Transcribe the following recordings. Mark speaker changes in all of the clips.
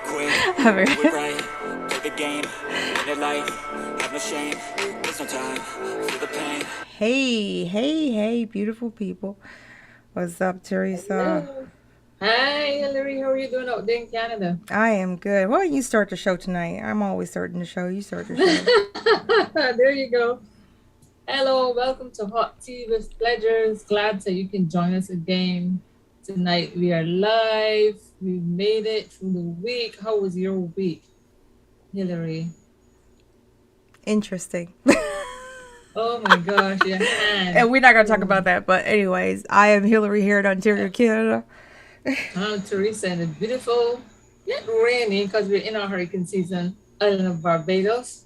Speaker 1: quit, do it right, play the game, win it life, have no shame, there's no time, feel the pain.
Speaker 2: Hey, hey, hey, beautiful people. What's up, Teresa?
Speaker 3: Hello. Hi, Hillary. How are you doing out there in Canada?
Speaker 2: I am good. Why don't you start the show tonight? I'm always starting the show. You start the show.
Speaker 3: There you go. Hello, welcome to Hot Tea with Pleasures. Glad that you can join us again. Tonight we are live. We made it through the week. How was your week, Hillary?
Speaker 2: Interesting.
Speaker 3: Oh my gosh, your hand.
Speaker 2: And we're not going to talk
Speaker 3: Oh,
Speaker 2: about that. But, anyways, I am Hillary here in Ontario, Canada.
Speaker 3: I'm Teresa and it's beautiful, yet rainy because we're in our hurricane season, island of Barbados.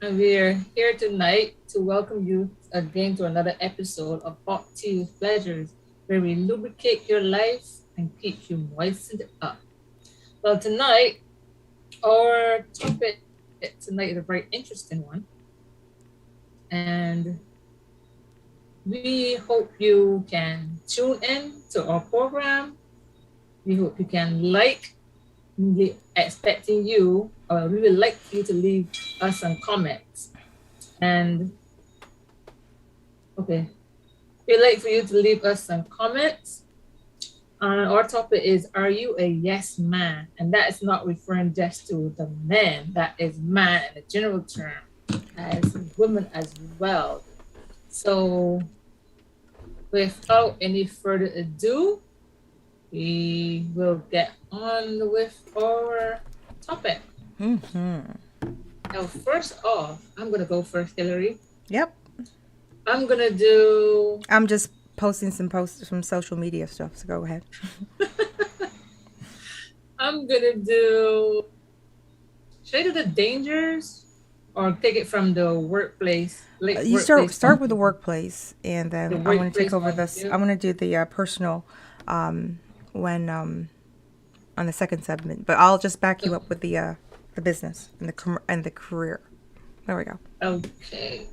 Speaker 3: And we're here tonight to welcome you again to another episode of Hot Tea with Pleasures, where we lubricate your life and keep you moistened up. Well, tonight, our topic tonight is a very interesting one. And we hope you can tune in to our program. We hope you can like, expecting you, or we would like for you to leave us some comments. And okay, we'd like for you to leave us some comments. Our topic is, are you a yes man? And that is not referring just to the men, that is man in a general term, as women as well. So without any further ado, we will get on with our topic. Now, first off, I'm going to go first, Hillary.
Speaker 2: Yep.
Speaker 3: I'm going to do.
Speaker 2: I'm just posting some posts from social media stuff. So go ahead.
Speaker 3: I'm going to do. Should I do the dangers or take it from the workplace? Like
Speaker 2: You
Speaker 3: workplace
Speaker 2: start
Speaker 3: point
Speaker 2: with
Speaker 3: of
Speaker 2: the
Speaker 3: view.
Speaker 2: workplace, and
Speaker 3: The
Speaker 2: then I'm going to take
Speaker 3: workplace
Speaker 2: over
Speaker 3: point of
Speaker 2: this.
Speaker 3: view.
Speaker 2: I'm going to do the personal when on the second segment. But I'll just back you up with the business and the career. There we go.
Speaker 3: Okay.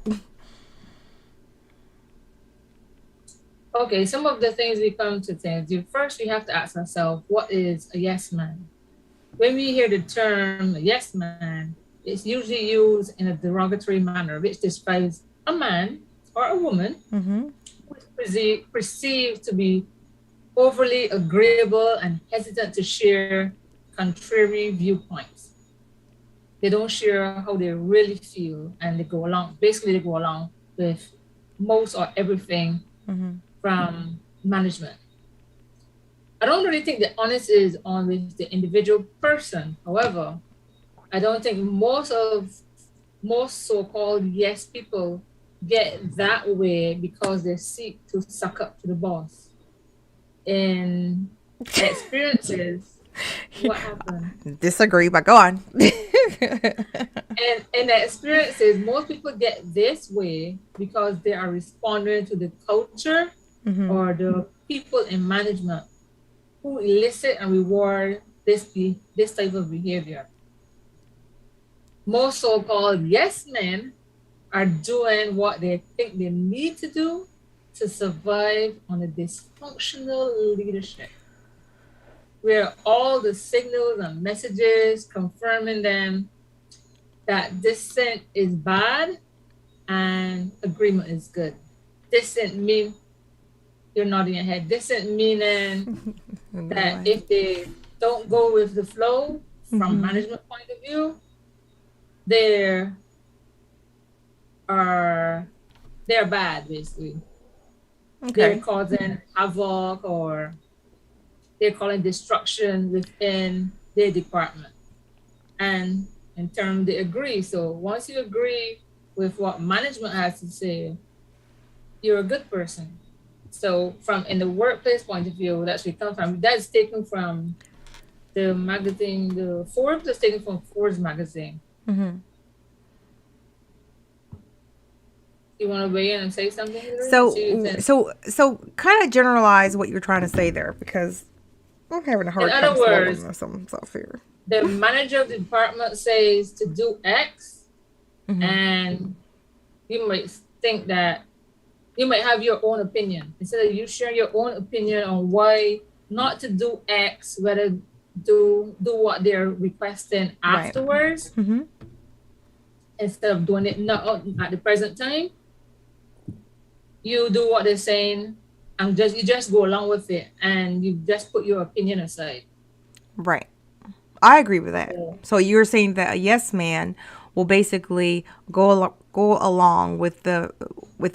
Speaker 3: Okay, some of the things we come to things. First, we have to ask ourselves, what is a yes man? When we hear the term yes man, it's usually used in a derogatory manner, which describes a man or a woman
Speaker 2: Mm-hmm.
Speaker 3: who is perceived to be overly agreeable and hesitant to share contrary viewpoints. They don't share how they really feel, and they go along with most or everything from management. I don't really think the onus is on with the individual person. However, I don't think most so-called yes people get that way because they seek to suck up to the boss. In experiences, what happened?
Speaker 2: Disagree, but go on.
Speaker 3: And in the experiences, most people get this way because they are responding to the culture or the people in management who elicit and reward this type of behavior. Most so-called yes men are doing what they think they need to do to survive on a dysfunctional leadership, where all the signals and messages confirming them that dissent is bad and agreement is good. Dissent mean you're nodding your head. Dissent meaning that if they don't go with the flow from management point of view, they're bad basically. They're
Speaker 2: Okay.
Speaker 3: causing havoc or they're calling destruction within their department. And in turn, they agree. So once you agree with what management has to say, you're a good person. So from in the workplace point of view, that's where it comes from. That's taken from the magazine, the Forbes is taken from Forbes magazine. You want to weigh in and say something, Hillary?
Speaker 2: So kind of generalize what you're trying to say there, because I'm having a
Speaker 3: In
Speaker 2: hard time
Speaker 3: other
Speaker 2: swallowing
Speaker 3: words,
Speaker 2: some stuff here.
Speaker 3: the manager of the department says to do X, and you might think that you might have your own opinion. Instead of you share your own opinion on why not to do X, whether do what they're requesting
Speaker 2: Right.
Speaker 3: afterwards
Speaker 2: Mm-hmm.
Speaker 3: instead of doing it not at the present time. You do what they're saying and you just go along with it and you just put your opinion aside.
Speaker 2: Right. I agree with that.
Speaker 3: So,
Speaker 2: So you're saying that a yes man will basically go along with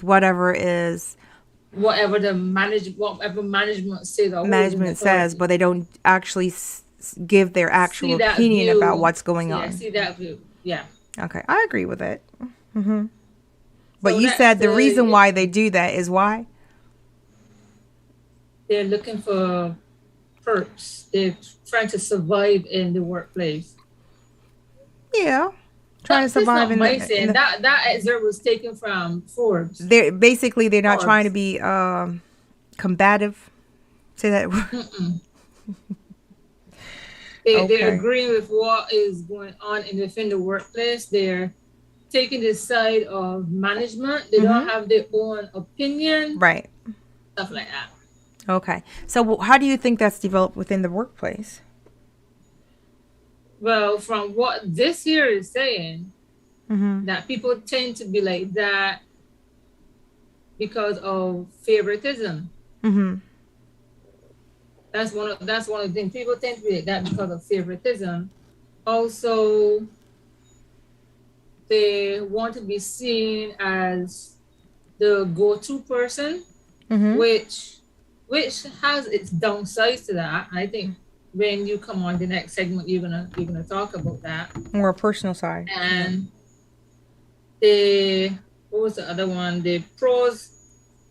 Speaker 2: whatever is
Speaker 3: whatever management says or who's in
Speaker 2: management says,
Speaker 3: authority.
Speaker 2: but they don't actually give their actual
Speaker 3: See that
Speaker 2: opinion about
Speaker 3: view.
Speaker 2: what's going
Speaker 3: Yeah,
Speaker 2: on.
Speaker 3: see that view. Yeah.
Speaker 2: Okay, I agree with it. Hmm. But
Speaker 3: So
Speaker 2: you
Speaker 3: that's
Speaker 2: said the reason why they do that is why?
Speaker 3: they're looking for perks. They're trying to survive in the workplace.
Speaker 2: Yeah, trying to
Speaker 3: That's
Speaker 2: survive
Speaker 3: not
Speaker 2: in
Speaker 3: my
Speaker 2: the,
Speaker 3: saying. That excerpt was taken from Forbes.
Speaker 2: they're not trying to
Speaker 3: Forbes.
Speaker 2: be combative. Say that word.
Speaker 3: Mm-mm. They
Speaker 2: Okay.
Speaker 3: agree with what is going on within the workplace. They're taking the side of management. They don't have their own opinion,
Speaker 2: Right.
Speaker 3: stuff like that.
Speaker 2: Okay. So how do you think that's developed within the workplace?
Speaker 3: Well, from what this year is saying,
Speaker 2: Mm-hmm.
Speaker 3: that people tend to be like that because of favoritism.
Speaker 2: Mm-hmm.
Speaker 3: That's one of the things. People tend to be like that because of favoritism. Also, they want to be seen as the go-to person,
Speaker 2: Mm-hmm.
Speaker 3: which has its downsides to that. I think when you come on the next segment, you're gonna talk about that.
Speaker 2: More personal side.
Speaker 3: And the what was the other one? The pros.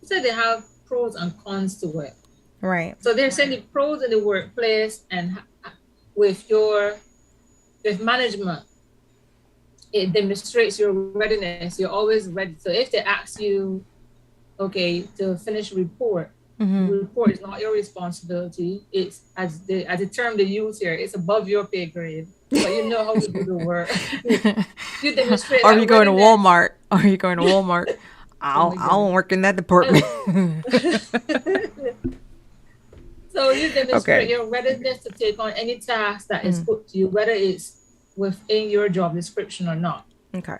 Speaker 3: You said they have pros and cons to it.
Speaker 2: Right.
Speaker 3: So they're saying the pros in the workplace and with management, it demonstrates your readiness. You're always ready. So if they ask you, okay, to finish a report,
Speaker 2: Mm-hmm.
Speaker 3: the report is not your responsibility. It's as the term they use here, it's above your pay grade. But you know how to do the work. You demonstrate.
Speaker 2: Are
Speaker 3: that
Speaker 2: you going to
Speaker 3: readiness.
Speaker 2: Walmart? Are you going to Walmart?
Speaker 3: Oh my
Speaker 2: I'll work in that department.
Speaker 3: So you demonstrate
Speaker 2: Okay.
Speaker 3: your readiness to take on any task that is put to you, whether it's within your job description or not.
Speaker 2: Okay.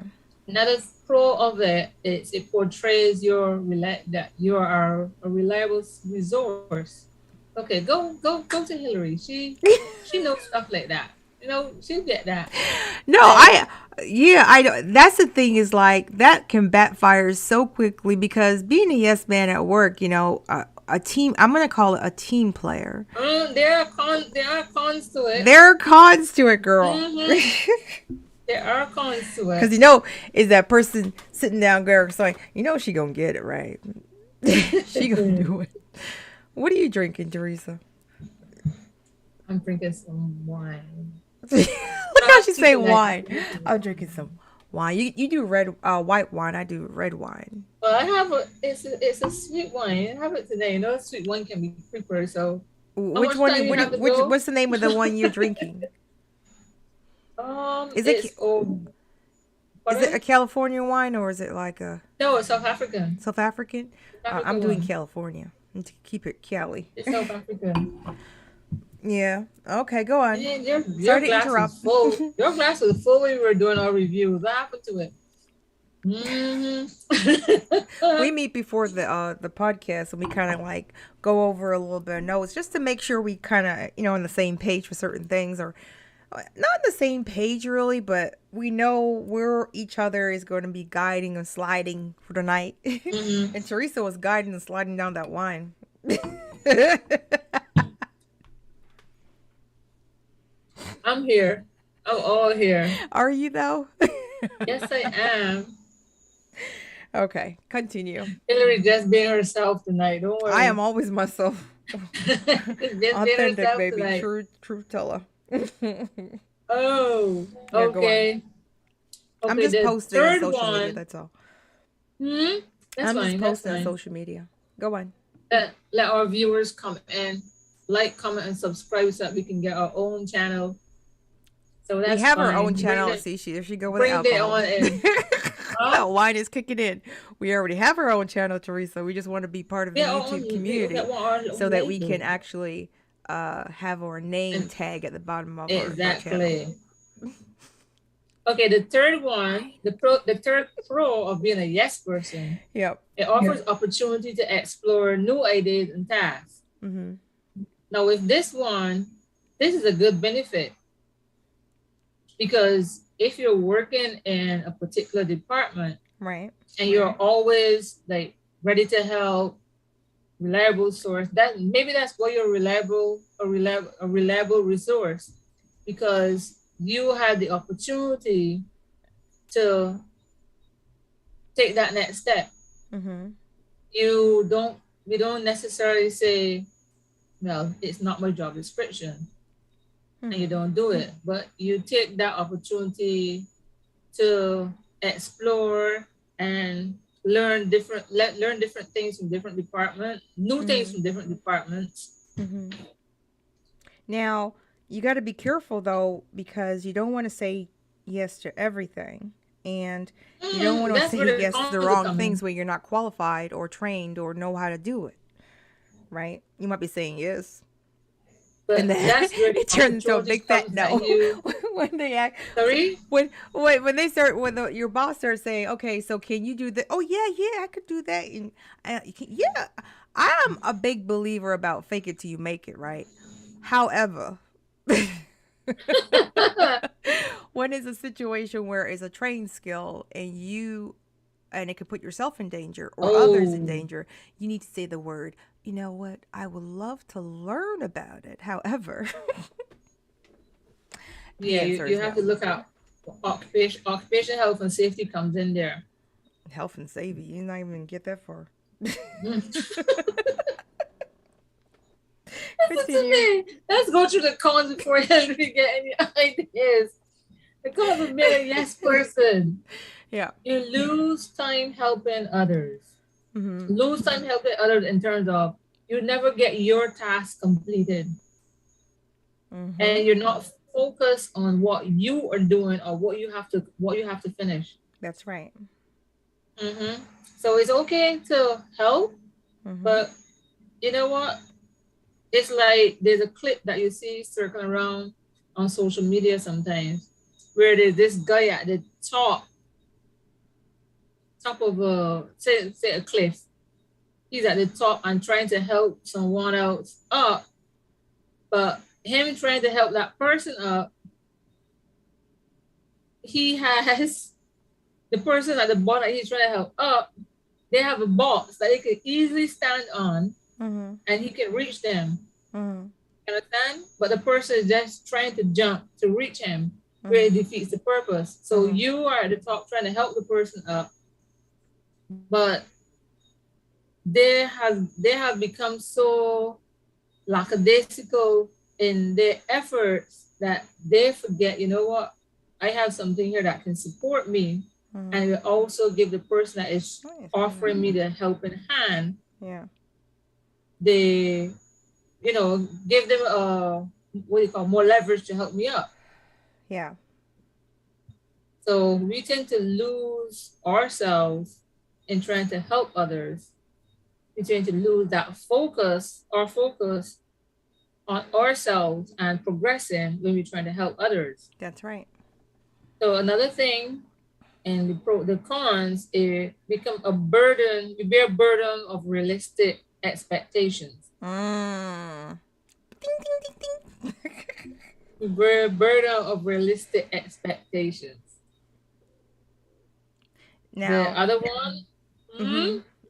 Speaker 3: Another pro of it is it portrays that you are a reliable resource. Okay, go to Hillary. She knows stuff like that. You know, she'll get that.
Speaker 2: No, I don't. That's the thing is like that can backfire so quickly because being a yes man at work, a team. I'm gonna call it a team player.
Speaker 3: There are cons to it.
Speaker 2: There are cons to it, girl.
Speaker 3: There are cons to it.
Speaker 2: Because is that person sitting down there saying, she gonna get it right. She gonna do it. What are you drinking, Teresa?
Speaker 3: I'm drinking some wine.
Speaker 2: Look how she say wine. I'm drinking some wine. You do white wine. I do red wine.
Speaker 3: Well, I have it's a sweet wine. I have it today. Sweet wine can be prepared. So
Speaker 2: which one? What's the name of the one you're drinking? Is it a California wine or is it like a?
Speaker 3: No, it's South African.
Speaker 2: South African. I'm doing California. To keep it Cali.
Speaker 3: It's South African.
Speaker 2: Yeah. Okay, go on.
Speaker 3: Your
Speaker 2: Sorry to
Speaker 3: glass
Speaker 2: interrupt.
Speaker 3: Was full. Your glass was full when we were doing our review. What happened to it? Mm-hmm.
Speaker 2: We meet before the podcast and we kind of like go over a little bit of notes just to make sure we kind of on the same page for certain things, or not on the same page really, but we know where each other is going to be guiding and sliding for the night. Mm-hmm. And Teresa was guiding and sliding down that wine.
Speaker 3: I'm here. I'm all here.
Speaker 2: Are you though?
Speaker 3: Yes, I am.
Speaker 2: Okay, continue.
Speaker 3: Hillary just being herself tonight. Don't worry.
Speaker 2: I am always myself. Authentic, baby.
Speaker 3: Tonight.
Speaker 2: True teller.
Speaker 3: Oh, yeah, okay.
Speaker 2: I'm just posting on social media. That's all.
Speaker 3: That's
Speaker 2: I'm
Speaker 3: fine.
Speaker 2: just posting on social media. Go on.
Speaker 3: Let our viewers come in, like, comment, and subscribe so that we can get our own channel. So that's
Speaker 2: we have
Speaker 3: fine.
Speaker 2: our own channel. See, there she go with
Speaker 3: bring
Speaker 2: alcohol.
Speaker 3: It on in.
Speaker 2: Wine is kicking in. We already have our own channel, Teresa. We just want to be part of the YouTube community so that we can actually have our name
Speaker 3: And
Speaker 2: tag at the bottom of our channel.
Speaker 3: exactly. Okay, the third one, the third pro of being a yes person,
Speaker 2: Yep.
Speaker 3: it offers opportunity to explore new ideas and tasks.
Speaker 2: Mm-hmm.
Speaker 3: Now, with this one, this is a good benefit because if you're working in a particular department
Speaker 2: Right.
Speaker 3: and you're always like ready to help, reliable source, that maybe that's why you're a reliable resource because you had the opportunity to take that next step.
Speaker 2: Mm-hmm.
Speaker 3: You don't we don't necessarily say, well, it's not my job description, and you don't do it, but you take that opportunity to explore and learn different things from different departments, new things from different departments.
Speaker 2: Mm-hmm. Now, you got to be careful though, because you don't want to say yes to everything. And you don't want to
Speaker 3: That's
Speaker 2: say
Speaker 3: where the
Speaker 2: yes to the
Speaker 3: cons are
Speaker 2: wrong
Speaker 3: coming.
Speaker 2: things where you're not qualified or trained or know how to do it. Right? You might be saying yes.
Speaker 3: But
Speaker 2: And then
Speaker 3: that's where the
Speaker 2: it turns into a
Speaker 3: opportunities
Speaker 2: big fat
Speaker 3: comes that
Speaker 2: no
Speaker 3: you
Speaker 2: when they act.
Speaker 3: sorry.
Speaker 2: When they start your boss starts saying, okay, so can you do that? Oh yeah, I could do that. And yeah, I'm a big believer about fake it till you make it. Right. However, when it's a situation where it's a trained skill and it could put yourself in danger or others in
Speaker 3: Oh,
Speaker 2: danger, you need to say the word, you know what, I would love to learn about it. However, the
Speaker 3: yeah,
Speaker 2: answer
Speaker 3: you
Speaker 2: is
Speaker 3: have
Speaker 2: no.
Speaker 3: to look out. Occupation health and safety comes in there.
Speaker 2: Health and safety, you're not even get that far.
Speaker 3: Listen to
Speaker 2: Continue.
Speaker 3: me. Let's go through the cons before we get any ideas. The cons of being a yes person.
Speaker 2: Yeah.
Speaker 3: You lose time helping others.
Speaker 2: Mm-hmm.
Speaker 3: Lose time helping others in terms of you never get your task completed.
Speaker 2: Mm-hmm.
Speaker 3: And you're not focused on what you are doing or what you have to finish.
Speaker 2: That's right.
Speaker 3: Mm-hmm. So it's okay to help,
Speaker 2: Mm-hmm.
Speaker 3: but you know what? It's like there's a clip that you see circling around on social media sometimes where there's this guy at the top of a say a cliff. He's at the top and trying to help someone else up, but him trying to help that person up, he has the person at the bottom that he's trying to help up. They have a box that he could easily stand on,
Speaker 2: Mm-hmm.
Speaker 3: and he can reach them.
Speaker 2: Mm-hmm.
Speaker 3: You understand? But the person is just trying to jump to reach him, where it
Speaker 2: Mm-hmm.
Speaker 3: defeats the purpose. So you are at the top trying to help the person up, but they have become so lackadaisical in their efforts that they forget, you know what? I have something here that can support me, and it will also give the person that is offering me the helping hand,
Speaker 2: Yeah.
Speaker 3: they, give them more leverage to help me up.
Speaker 2: Yeah.
Speaker 3: So we tend to lose ourselves in trying to help others. We tend to lose that focus on ourselves and progressing when we're trying to help others.
Speaker 2: That's right.
Speaker 3: So another thing, and the cons, it become a burden. You bear a burden of realistic expectations.
Speaker 2: Mm. Ding ding ding ding.
Speaker 3: You bear a burden of realistic expectations.
Speaker 2: Now,
Speaker 3: The other one,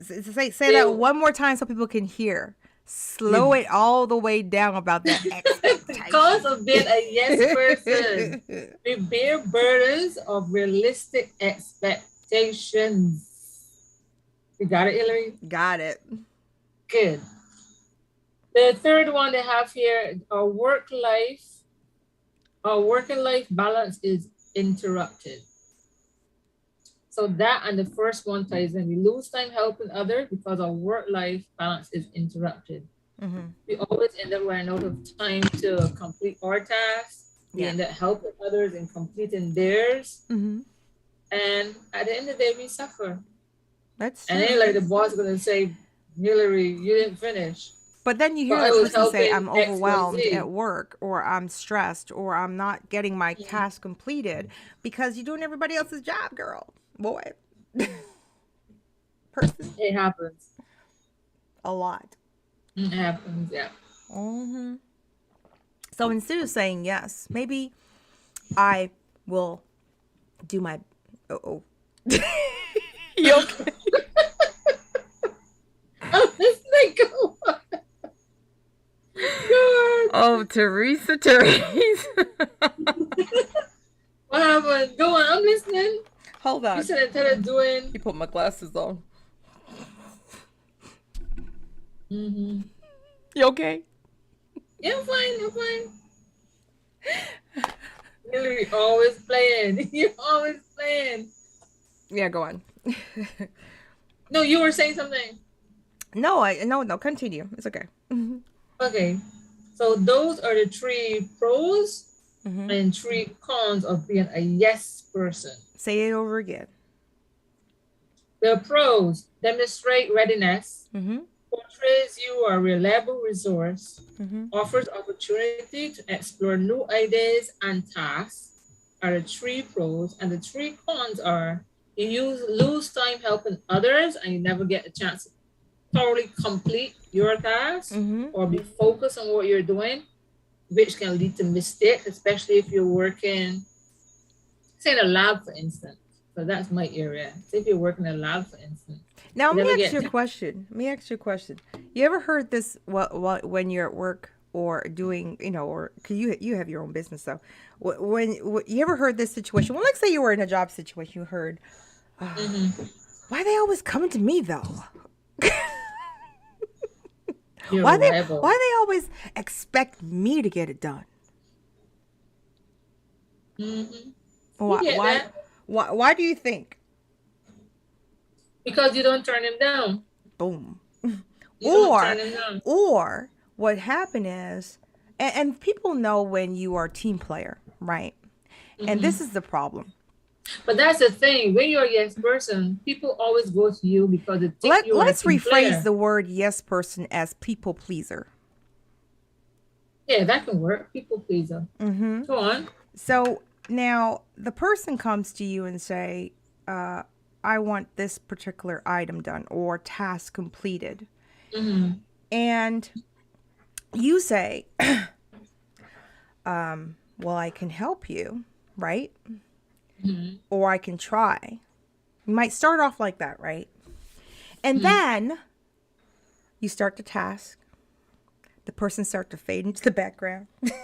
Speaker 2: say that one more time so people can hear. Slow it all the way down about that expectation.
Speaker 3: because of being a yes person, we bear burdens of realistic expectations. You got it, Hillary?
Speaker 2: Got it.
Speaker 3: Good. The third one they have here, our working life balance is interrupted. So that and the first one ties in. We lose time helping others because our work-life balance is interrupted. Mm-hmm. We always end up running out of time to complete our tasks. We end up helping others in completing theirs. Mm-hmm. And at the end of the day, we suffer.
Speaker 2: That's true.
Speaker 3: And then like the boss is going to say, Hillary, you didn't finish.
Speaker 2: But then you
Speaker 3: but
Speaker 2: hear
Speaker 3: I
Speaker 2: the
Speaker 3: was
Speaker 2: person say,
Speaker 3: helping
Speaker 2: I'm
Speaker 3: X, Y,
Speaker 2: overwhelmed
Speaker 3: Z.
Speaker 2: at work, or I'm stressed, or I'm not getting my task completed because you're doing everybody else's job, girl. Boy. Person.
Speaker 3: It happens.
Speaker 2: A lot.
Speaker 3: It happens, yeah.
Speaker 2: Hmm. So instead of saying yes, maybe I will do my. Oh. You okay?
Speaker 3: I'm listening. Go on. God.
Speaker 2: Oh, Teresa.
Speaker 3: What happened? Go on. I'm listening.
Speaker 2: Hold
Speaker 3: You
Speaker 2: on.
Speaker 3: said instead of doing.
Speaker 2: You put my glasses on.
Speaker 3: Mm-hmm.
Speaker 2: You okay?
Speaker 3: Yeah, I'm fine. I'm fine. You're always playing. You're always playing.
Speaker 2: Yeah, go on.
Speaker 3: No, you were saying something.
Speaker 2: No, no, continue. It's okay.
Speaker 3: Okay. So those are the 3 pros
Speaker 2: Mm-hmm.
Speaker 3: and 3 cons of being a yes person.
Speaker 2: Say it over again.
Speaker 3: The pros: demonstrate readiness,
Speaker 2: Mm-hmm.
Speaker 3: portrays you a reliable resource,
Speaker 2: Mm-hmm.
Speaker 3: offers opportunity to explore new ideas and tasks are the 3 pros. And the 3 cons are you lose time helping others and you never get a chance to thoroughly complete your task
Speaker 2: Mm-hmm.
Speaker 3: or be focused on what you're doing, which can lead to mistakes, especially if you're working, say, in a lab, for instance. So that's my area. Say if you're working in a lab, for instance.
Speaker 2: Now,
Speaker 3: You
Speaker 2: let
Speaker 3: never
Speaker 2: me ask
Speaker 3: get
Speaker 2: you a question. You ever heard this when you're at work or doing, or cause you have your own business, so when you ever heard this situation? Well, let's say you were in a job situation, you heard, why they always coming to me though?
Speaker 3: you're
Speaker 2: Why
Speaker 3: reliable.
Speaker 2: they always expect me to get it done?
Speaker 3: Mm-hmm.
Speaker 2: Why
Speaker 3: You get
Speaker 2: why
Speaker 3: that?
Speaker 2: why do you think?
Speaker 3: Because you don't turn him down.
Speaker 2: Boom.
Speaker 3: You don't
Speaker 2: Or
Speaker 3: turn him down.
Speaker 2: what happened is, and people know when you are a team player, right? And this is the problem.
Speaker 3: But that's the thing. When you're a yes person, people always go to you because they think you're a
Speaker 2: Let's
Speaker 3: team
Speaker 2: rephrase
Speaker 3: player.
Speaker 2: the word yes person as people pleaser.
Speaker 3: Yeah, that can work. People pleaser.
Speaker 2: Mm-hmm.
Speaker 3: Go on.
Speaker 2: So now the person comes to you and say, I want this particular item done or task completed.
Speaker 3: Mm-hmm.
Speaker 2: And you say, well, I can help you, right?
Speaker 3: Mm-hmm.
Speaker 2: Or I can try. You might start off like that, right? And then you start the task. The person starts to fade into the background.
Speaker 3: Mm-hmm.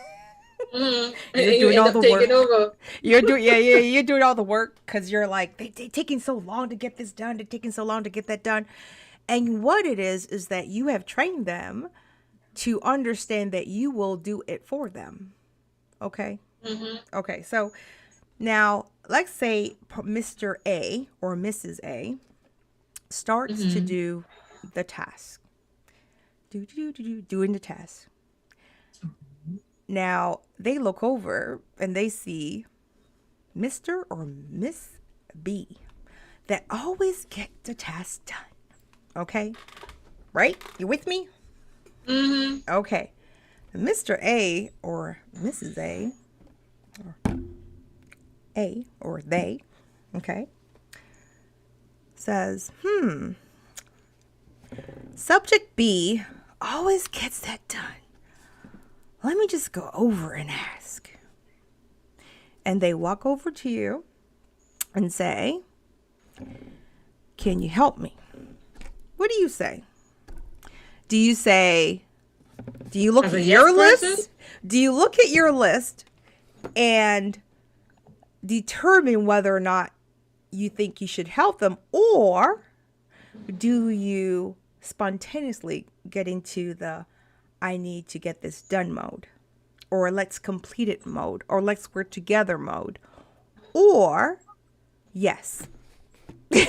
Speaker 2: You're
Speaker 3: And you
Speaker 2: doing
Speaker 3: end
Speaker 2: all
Speaker 3: up
Speaker 2: the
Speaker 3: taking
Speaker 2: work.
Speaker 3: over.
Speaker 2: You're doing all the work because you're like, they taking so long to get this done. They're taking so long to get that done. And what it is that you have trained them to understand that you will do it for them. Okay?
Speaker 3: Mm-hmm.
Speaker 2: Okay, so now let's say Mr. A or Mrs. A starts to do the task. Doing the task. Now they look over and they see Mr. or Miss B that always get the task done. Okay? Right? You with me?
Speaker 3: Mm-hmm.
Speaker 2: Okay. Mr. A or Mrs. A or they, okay, says, subject B always gets that done. Let me just go over and ask. And they walk over to you and say, can you help me? What do you say? Do you look at your list? Do you look at your list and determine whether or not you think you should help them, or do you spontaneously get into the I need to get this done mode, or let's complete it mode, or let's work together mode, or yes?
Speaker 3: The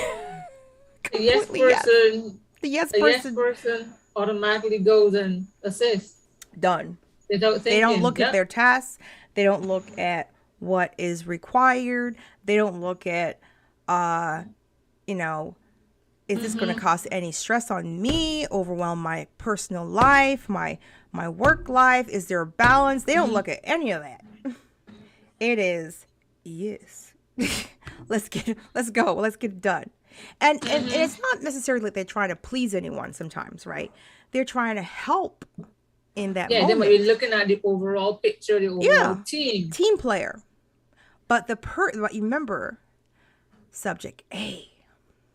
Speaker 3: yes person,
Speaker 2: The yes
Speaker 3: the yes
Speaker 2: person
Speaker 3: person automatically goes and assists
Speaker 2: done.
Speaker 3: without thinking.
Speaker 2: They don't look at their tasks. They don't look at what is required. They don't look at, Is this going to cause any stress on me, overwhelm my personal life, my work life? Is there a balance? They don't look at any of that. It is, yes. Let's go. Let's get it done. And it's not necessarily that they're trying to please anyone sometimes, right? They're trying to help in that moment.
Speaker 3: Then when you're looking at the overall picture, the overall team.
Speaker 2: Team player. But but you remember, subject A,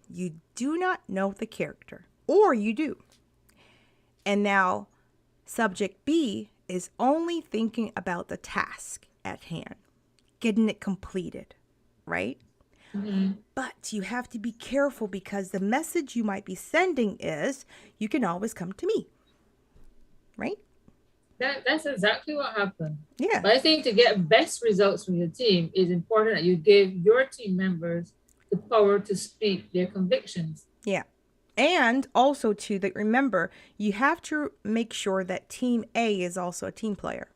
Speaker 2: you do not know the character, or you do. And now subject B is only thinking about the task at hand, getting it completed, right? But you have to be careful because the message you might be sending is, you can always come to me, right?
Speaker 3: That's exactly what happened.
Speaker 2: Yeah.
Speaker 3: But I think to get best results from your team, it's important that you give your team members the power to speak their convictions.
Speaker 2: Yeah. And also too, that remember, you have to make sure that team A is also a team player.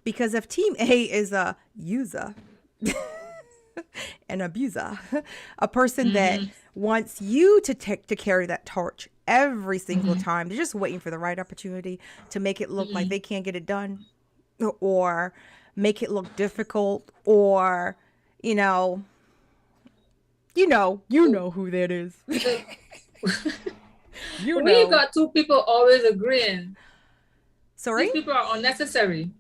Speaker 2: Because if team A is a user, an abuser, a person that wants you to carry that torch every single time, they're just waiting for the right opportunity to make it look like they can't get it done, or make it look difficult, or you know who that is.
Speaker 3: When you got two people always agreeing,
Speaker 2: sorry,
Speaker 3: these people are unnecessary.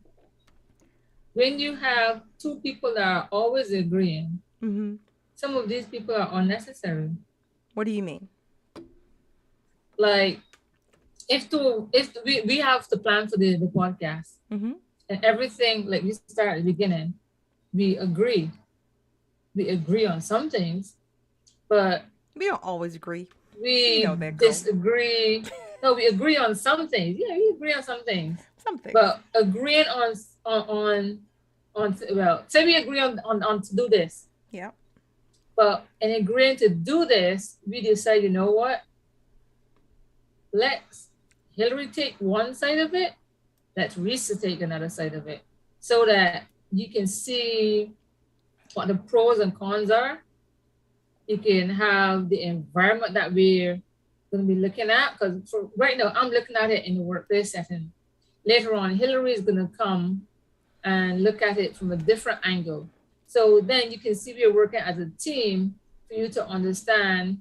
Speaker 3: When you have two people that are always agreeing, some of these people are unnecessary.
Speaker 2: What do you mean?
Speaker 3: Like, if we have to plan for the podcast, and everything, like we start at the beginning, we agree on some things, but
Speaker 2: we don't always agree.
Speaker 3: We disagree. No, we agree on some things. Yeah, we agree on some things. But agreeing on say we agree on to do this.
Speaker 2: Yeah.
Speaker 3: But in agreeing to do this, we decide, you know what? Let's Hillary take one side of it, let's Risa take another side of it, so that you can see what the pros and cons are. You can have the environment that we're going to be looking at, because right now I'm looking at it in the workplace setting. Later on, Hillary is going to come and look at it from a different angle. So then you can see we're working as a team for you to understand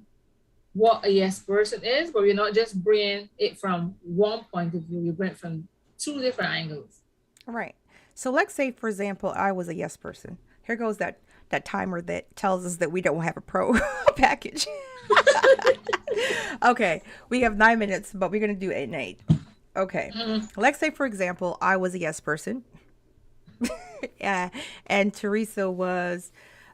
Speaker 3: what a yes person is, but we're not just bringing it from one point of view, we bring it from two different angles.
Speaker 2: Right. So let's say, for example, I was a yes person. Here goes that timer that tells us that we don't have a pro package. Okay, we have 9 minutes, but we're going to do 8 and 8. Okay. Let's say, for example, I was a yes person. And Teresa was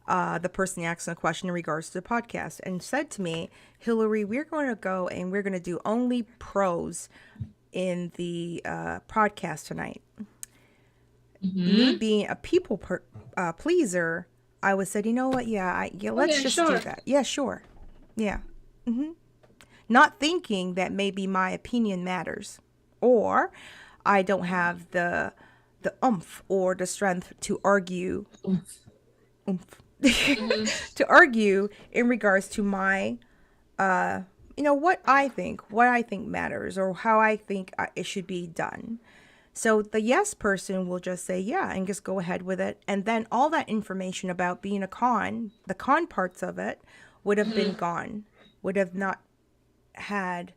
Speaker 2: the person asking a question in regards to the podcast, and said to me, Hillary, we're going to go and we're going to do only pros in the podcast tonight. Me being a people pleaser, I would say, you know what? Let's just do that. Yeah, sure. Yeah. Not thinking that maybe my opinion matters, or I don't have the oomph or the strength to argue. To argue in regards to my, what I think matters, or how I think it should be done. So the yes person will just say, yeah, and just go ahead with it. And then all that information about being the con parts of it would have been gone, would have not had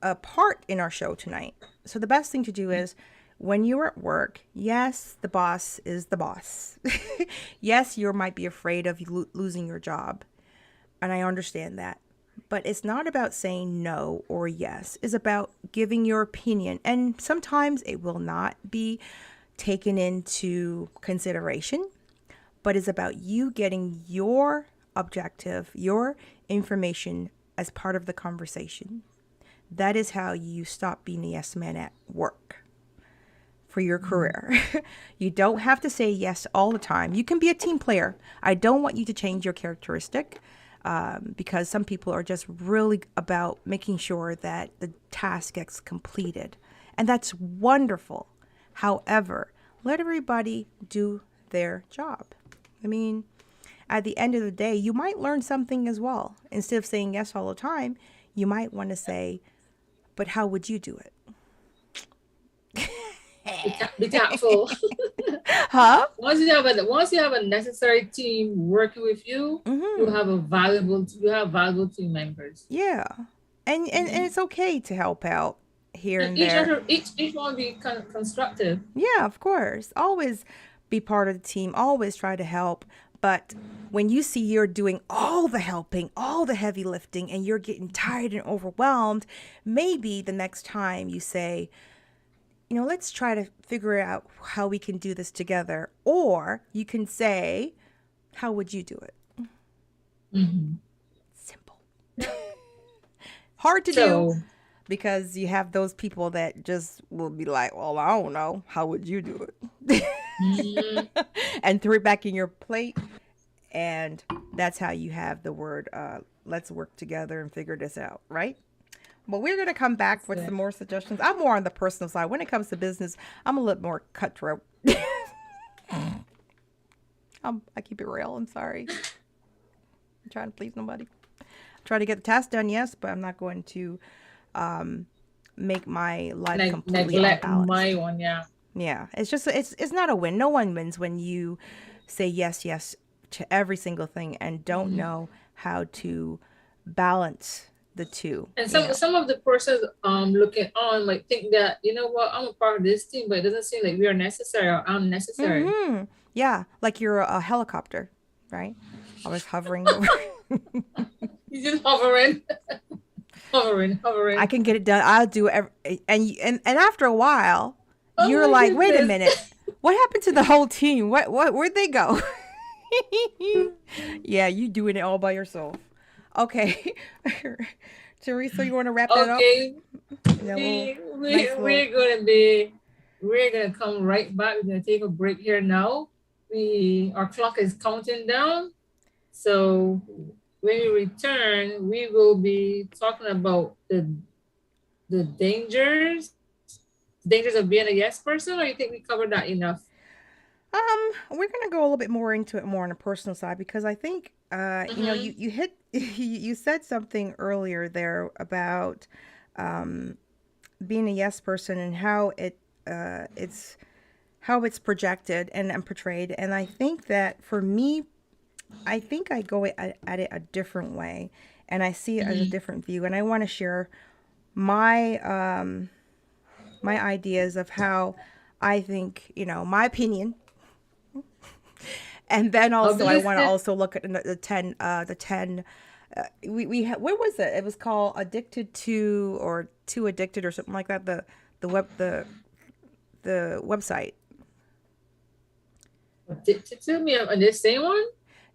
Speaker 2: a part in our show tonight. So the best thing to do is, when you're at work, yes, the boss is the boss. Yes, you might be afraid of losing your job. And I understand that. But it's not about saying no or yes. It's about giving your opinion. And sometimes it will not be taken into consideration. But it's about you getting your objective, your information as part of the conversation. That is how you stop being a yes man at work. For your career. You don't have to say yes all the time. You can be a team player. I don't want you to change your characteristic, because some people are just really about making sure that the task gets completed. And that's wonderful. However, let everybody do their job. I mean, at the end of the day, you might learn something as well. Instead of saying yes all the time, you might want to say, but how would you do it?
Speaker 3: Be tactful.
Speaker 2: Huh?
Speaker 3: Once you have a necessary team working with you, you have valuable team members.
Speaker 2: Yeah. And it's okay to help out here and there.
Speaker 3: Each one be constructive.
Speaker 2: Yeah, of course. Always be part of the team. Always try to help. But when you see you're doing all the helping, all the heavy lifting, and you're getting tired and overwhelmed, maybe the next time you say, let's try to figure out how we can do this together. Or you can say, how would you do it? Simple. Hard to do because you have those people that just will be like, well, I don't know. How would you do it? And throw it back in your plate. And that's how you have the word, let's work together and figure this out, right? But we're going to come back with some more suggestions. I'm more on the personal side. When it comes to business, I'm a little more cutthroat. I keep it real. I'm sorry. I'm trying to please nobody. Try to get the task done, yes, but I'm not going to make my life completely unbalanced.
Speaker 3: My one, yeah.
Speaker 2: Yeah, it's just it's not a win. No one wins when you say yes to every single thing and don't know how to balance the two.
Speaker 3: And some of the persons looking on might think that, what, I'm a part of this team, but it doesn't seem like we are necessary or I'm necessary.
Speaker 2: Yeah, like you're a helicopter, right? Always hovering over.
Speaker 3: You're just hovering. hovering.
Speaker 2: I can get it done. I'll do it. And after a while, you're like, goodness. Wait a minute. What happened to the whole team? Where'd they go? Yeah, you doing it all by yourself. Okay. Teresa, you want to wrap that up?
Speaker 3: Okay. We're gonna come right back. We're gonna take a break here now. Our clock is counting down. So when we return, we will be talking about the dangers of being a yes person, or you think we covered that enough?
Speaker 2: We're gonna go a little bit more into it more on a personal side because I think you said something earlier there about being a yes person and how it's projected and portrayed, and I think that for me, I think I go at it a different way, and I see it as a different view, and I want to share my my ideas of how I think, my opinion. And then also I want to also look at the 10 what was it? It was called Addicted to, or Too Addicted or something like that. The website.
Speaker 3: Addicted to me on this same one?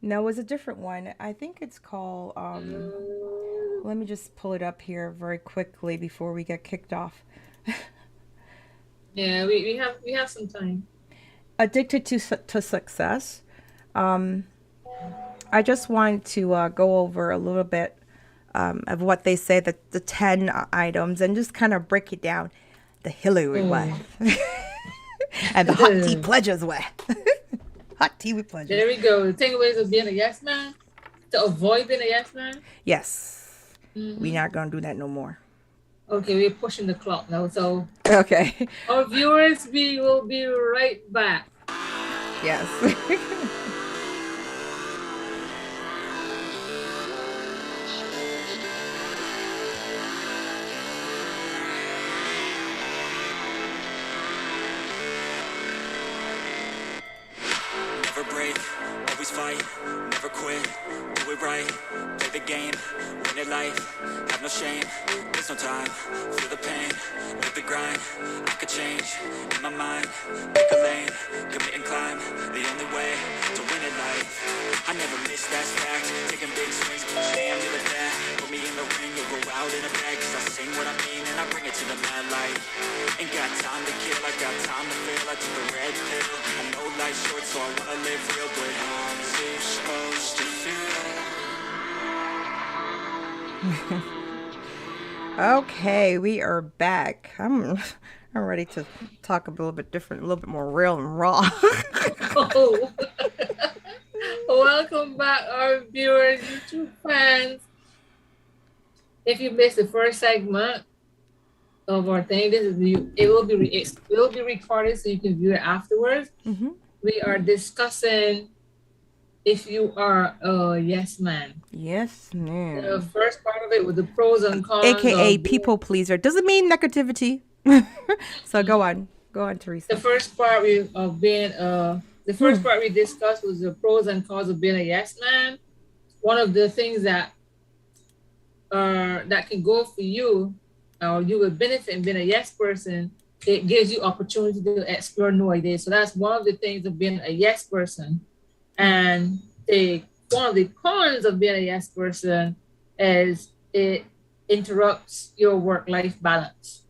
Speaker 2: No, it was a different one. I think it's called let me just pull it up here very quickly before we get kicked off.
Speaker 3: Yeah, we have some time.
Speaker 2: Addicted to Success. I just wanted to go over a little bit of what they say, that the 10 items, and just kind of break it down the Hillary way and the hot tea Pleasures way. Hot tea with pleasure.
Speaker 3: There we go. The takeaways of being a yes man, to avoid being a yes man.
Speaker 2: Yes, we're not gonna do that no more.
Speaker 3: Okay, we're pushing the clock now, so
Speaker 2: okay.
Speaker 3: Our viewers, we will be right back.
Speaker 2: Yes.
Speaker 1: Never break, always fight, never quit, do it right, play the game, win it life, have no shame, there's no time, feel the pain, live the grind, I could change, in my mind, pick a lane, commit and climb, the only way to win at life, I never miss, that's fact, taking big swings, stay under the bat, put me in the ring, you'll go out in a bag, cause I sing what I mean and I bring it to the mad light, ain't got time to kill, I got time to feel, I took the red pill, I know life's short so I wanna live real, but how's it supposed to feel?
Speaker 2: Okay, we are back. I'm ready to talk a little bit different, a little bit more real and raw.
Speaker 3: Welcome back, our viewers, YouTube fans. If you missed the first segment of our thing, it will be recorded so you can view it afterwards.
Speaker 2: Mm-hmm.
Speaker 3: We are discussing if you are a yes man.
Speaker 2: Yes,
Speaker 3: The
Speaker 2: ma'am.
Speaker 3: first part of it was the pros and cons,
Speaker 2: AKA
Speaker 3: of
Speaker 2: people pleaser. Doesn't mean negativity. So go on, Teresa.
Speaker 3: the first part the first part we discussed was the pros and cons of being a yes man. One of the things that can go for you, or you will benefit in being a yes person, it gives you opportunity to explore new ideas. So that's one of the things of being a yes person. And one of the cons of being a yes person is it interrupts your work-life balance.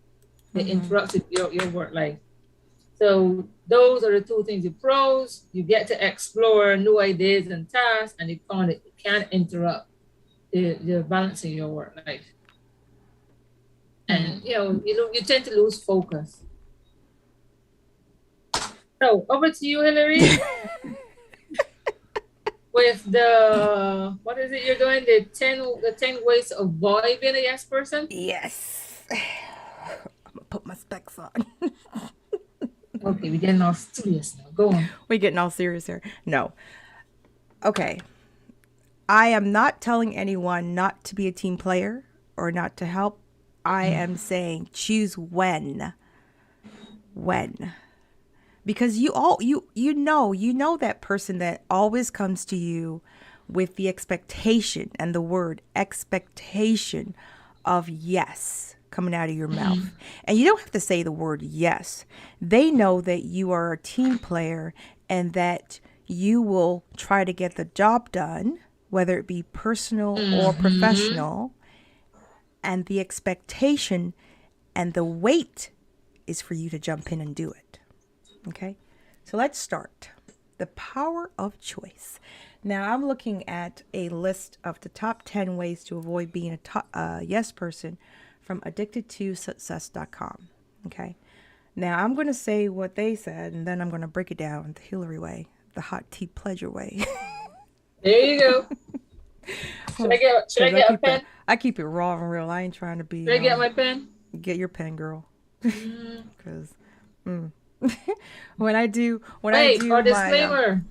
Speaker 3: It interrupts your work life. So those are the two things. The pros, you get to explore new ideas and tasks, and the con, it can interrupt the balance in your work life. And you tend to lose focus. So over to you, Hillary. With what is it you're doing? The 10 ways to avoid being a yes person?
Speaker 2: Yes. I'm gonna put my specs on.
Speaker 3: Okay, we're getting all serious now. Go on.
Speaker 2: We're getting all serious here. No. Okay. I am not telling anyone not to be a team player or not to help. I am saying choose when. When. Because you know that person that always comes to you with the expectation, and the word expectation of yes coming out of your mouth. And you don't have to say the word yes. They know that you are a team player and that you will try to get the job done, whether it be personal or professional. And the expectation and the weight is for you to jump in and do it. Okay, so let's start. The power of choice. Now I'm looking at a list of the top 10 ways to avoid being a yes person from addicted2success.com. Okay, now I'm going to say what they said, and then I'm going to break it down the Hillary way, the hot tea pleasure way.
Speaker 3: There you go. Should I get a pen?
Speaker 2: I keep it raw and real. I ain't trying to be.
Speaker 3: Should I get my pen?
Speaker 2: Get your pen, girl. Because when I do
Speaker 3: our disclaimer.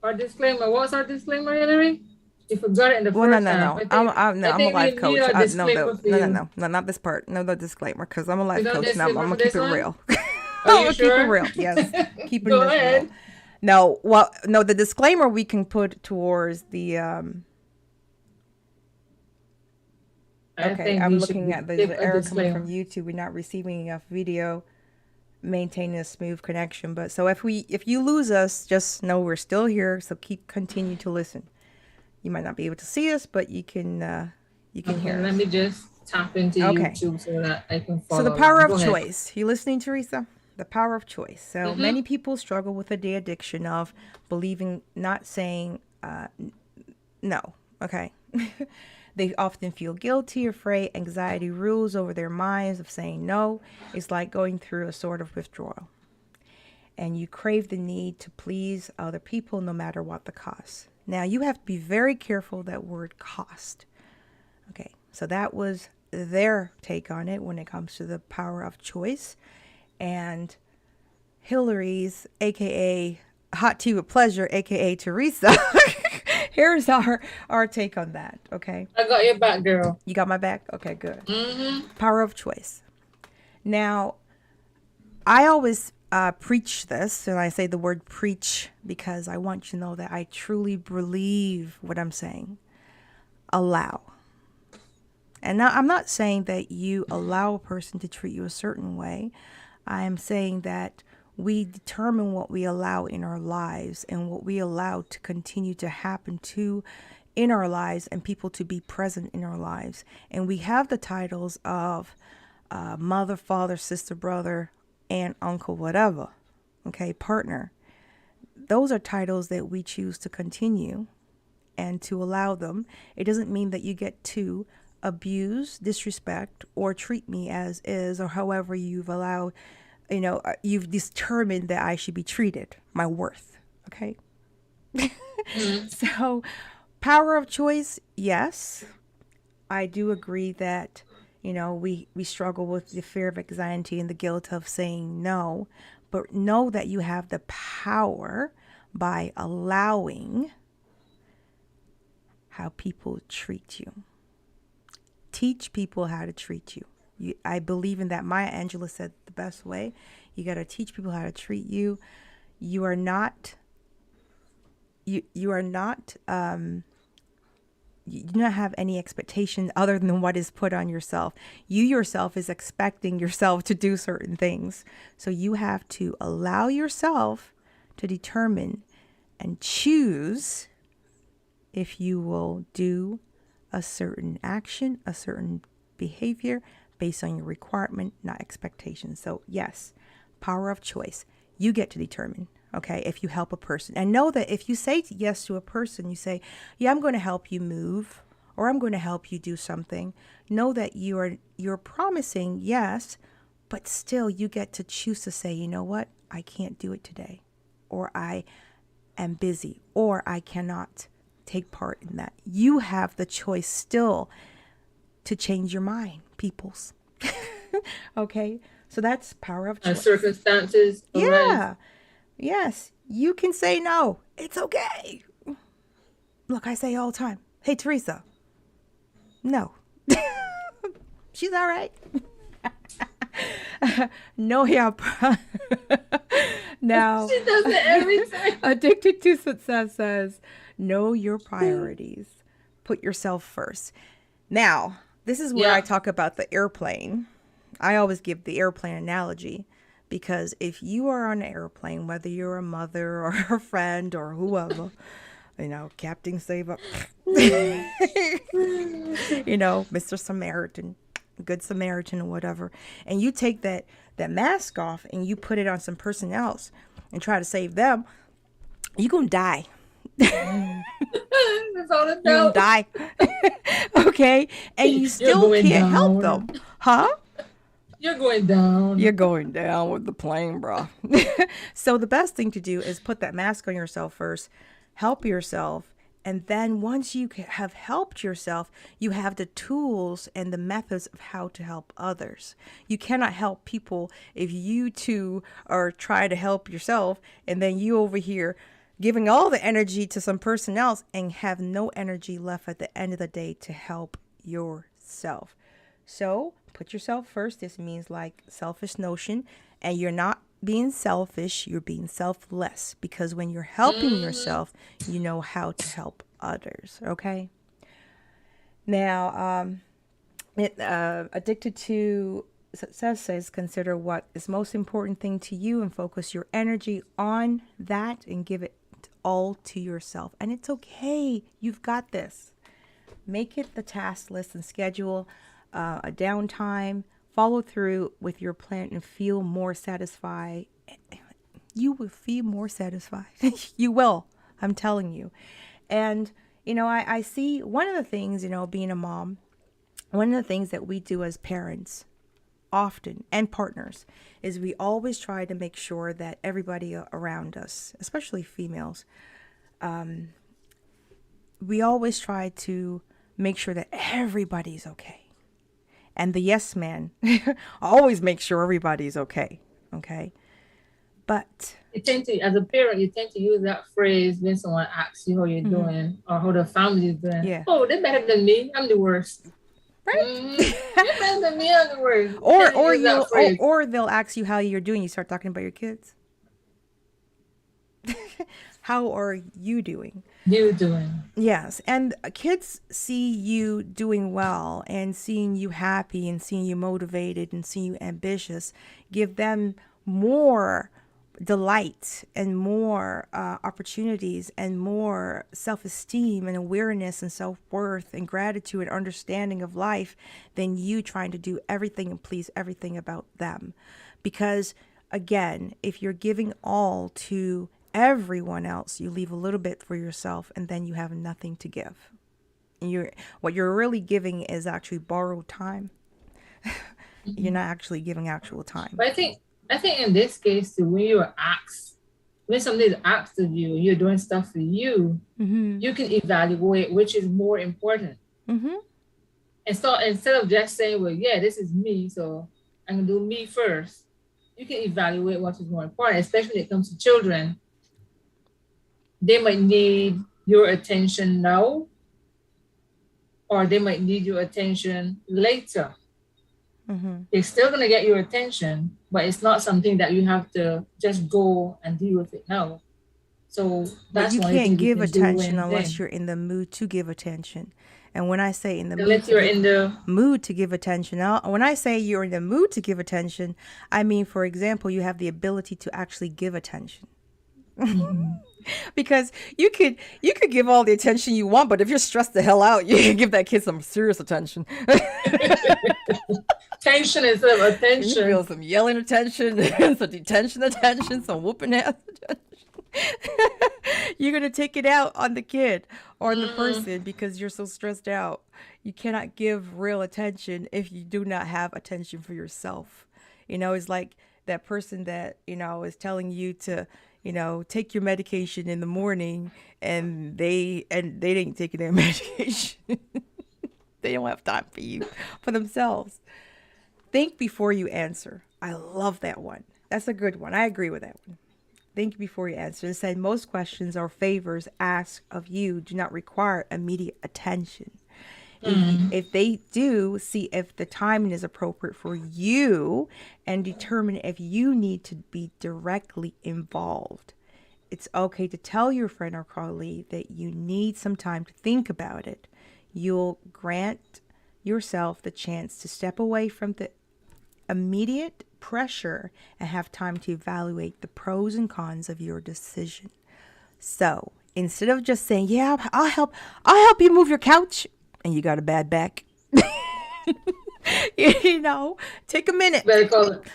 Speaker 3: Our disclaimer. What's our disclaimer, Hillary? You forgot it in the first time.
Speaker 2: No. I'm a life coach. No, not this part. No, the disclaimer, because I'm a life coach now. I'm gonna keep it real.
Speaker 3: Are you sure?
Speaker 2: Keep it real. Yes, keep it
Speaker 3: Go ahead.
Speaker 2: real. No, the disclaimer we can put towards the Okay, I'm looking at the error coming from YouTube. We're not receiving enough video, maintaining a smooth connection. But so if you lose us, just know we're still here. So continue to listen. You might not be able to see us, but you can hear.
Speaker 3: Let me just tap into YouTube so that I can follow.
Speaker 2: So the power of choice. You listening, Teresa? The power of choice. So many people struggle with the addiction of believing, not saying no. Okay. They often feel guilty, afraid, anxiety rules over their minds of saying no. It's like going through a sort of withdrawal. And you crave the need to please other people no matter what the cost. Now, you have to be very careful that word cost. Okay, so that was their take on it when it comes to the power of choice. And Hillary's, a.k.a. Hot Tea with Pleasure, a.k.a. Teresa, here's our take on that, okay?
Speaker 3: I got your back, girl.
Speaker 2: You got my back? Okay, good. Power of choice. Now, I always preach this, and I say the word preach because I want you to know that I truly believe what I'm saying. Allow. And now I'm not saying that you allow a person to treat you a certain way. I am saying that we determine what we allow in our lives and what we allow to continue to happen in our lives and people to be present in our lives. And we have the titles of mother, father, sister, brother, aunt, uncle, whatever. Okay, partner. Those are titles that we choose to continue and to allow them. It doesn't mean that you get to abuse, disrespect, or treat me as is, or however you've allowed, you've determined that I should be treated, my worth. Okay.
Speaker 3: Mhm.
Speaker 2: So, power of choice, yes. I do agree that, we struggle with the fear of anxiety and the guilt of saying no, but know that you have the power by allowing how people treat you. Teach people how to treat you. I believe in that. Maya Angelou said the best way. You got to teach people how to treat you. You are not. You are not. You do not have any expectation other than what is put on yourself. You yourself is expecting yourself to do certain things. So you have to allow yourself to determine and choose if you will do a certain action, a certain behavior based on your requirement, not expectations. So yes, power of choice. You get to determine, okay, if you help a person. And know that if you say yes to a person, you say, yeah, I'm going to help you move, or I'm going to help you do something. Know that you're promising yes, but still you get to choose to say, you know what, I can't do it today, or I am busy, or I cannot take part in that. You have the choice still to change your mind, peoples. Okay? So that's power of
Speaker 3: As
Speaker 2: choice.
Speaker 3: circumstances arise.
Speaker 2: Yeah. Yes. You can say no. It's okay. Look, I say all the time, hey, Teresa. No. She's all right. No, yeah. Now,
Speaker 3: She does it every time.
Speaker 2: Addicted to Success says, know your priorities. Put yourself first. Now, this is where I
Speaker 3: Yeah.
Speaker 2: talk about the airplane. I always give the airplane analogy because if you are on an airplane, whether you're a mother or a friend or whoever, Captain Save Up, Mr. Samaritan, Good Samaritan or whatever, and you take that mask off and you put it on some person else and try to save them, you're going to die.
Speaker 3: That's all it
Speaker 2: You're going to
Speaker 3: knows.
Speaker 2: die. Okay? And you
Speaker 3: You're
Speaker 2: still
Speaker 3: going
Speaker 2: can't help
Speaker 3: down.
Speaker 2: them. Huh?
Speaker 3: You're going down.
Speaker 2: You're going down with the plane, bro. So the best thing to do is put that mask on yourself first, help yourself, and then once you have helped yourself, you have the tools and the methods of how to help others. You cannot help people if you too are trying to help yourself and then you over here giving all the energy to some person else and have no energy left at the end of the day to help yourself. So put yourself first. This means like selfish notion, and you're not being selfish, you're being selfless, because when you're helping yourself, you know how to help others. Okay. Now, Addicted to Success says, consider what is most important thing to you and focus your energy on that and give it all to yourself. And it's okay. You've got this. Make it the task list and schedule a downtime. Follow through with your plan and feel more satisfied. You will feel more satisfied. You will. I'm telling you. And, I see one of the things, being a mom, one of the things that we do as parents often and partners is we always try to make sure that everybody around us, especially females, we always try to make sure that everybody's okay. And the yes man always makes sure everybody's okay. Okay. But
Speaker 3: As a parent, you tend to use that phrase when someone asks you how you're doing or how the family is doing.
Speaker 2: Yeah.
Speaker 3: Oh, they're better than me. I'm the worst.
Speaker 2: right.
Speaker 3: You're better than me. I'm the worst. You
Speaker 2: or
Speaker 3: tend to
Speaker 2: or
Speaker 3: use that
Speaker 2: you
Speaker 3: phrase.
Speaker 2: or they'll ask you how you're doing. You start talking about your kids. How are you doing?
Speaker 3: You doing.
Speaker 2: Yes, and kids see you doing well and seeing you happy and seeing you motivated and seeing you ambitious, give them more delight and more opportunities and more self-esteem and awareness and self-worth and gratitude and understanding of life than you trying to do everything and please everything about them. Because again, if you're giving all to everyone else, you leave a little bit for yourself and then you have nothing to give. And what you're really giving is actually borrowed time. You're not actually giving actual time.
Speaker 3: But I think in this case too, when you were asked when somebody is asked of you, you're doing stuff for you, you can evaluate which is more important. And so instead of just saying, well, yeah, this is me, so I'm going to do me first, you can evaluate what is more important, especially when it comes to children. They might need your attention now, or they might need your attention later. They're still going to get your attention, but it's not something that you have to just go and deal with it now. So that's
Speaker 2: you
Speaker 3: one
Speaker 2: can't
Speaker 3: thing
Speaker 2: give
Speaker 3: you can
Speaker 2: attention
Speaker 3: do
Speaker 2: unless you're in the mood to give attention. And when I say in the
Speaker 3: mood
Speaker 2: to give attention, when I say you're in the mood to give attention, I mean, for example, you have the ability to actually give attention. Because you could give all the attention you want, but if you're stressed the hell out, you can give that kid some serious attention.
Speaker 3: Attention instead of attention.
Speaker 2: You feel some yelling attention, some detention attention, some whooping ass attention. You're going to take it out on the kid or the person because you're so stressed out. You cannot give real attention if you do not have attention for yourself. It's like that person that, is telling you to, take your medication in the morning and they didn't take their medication. They don't have time for themselves. Think before you answer. I love that one. That's a good one. I agree with that one. Think before you answer. It said most questions or favors asked of you do not require immediate attention. If they do, see if the timing is appropriate for you and determine if you need to be directly involved. It's okay to tell your friend or colleague that you need some time to think about it. You'll grant yourself the chance to step away from the immediate pressure and have time to evaluate the pros and cons of your decision. So instead of just saying, yeah, I'll help you move your couch and you got a bad back, take a minute.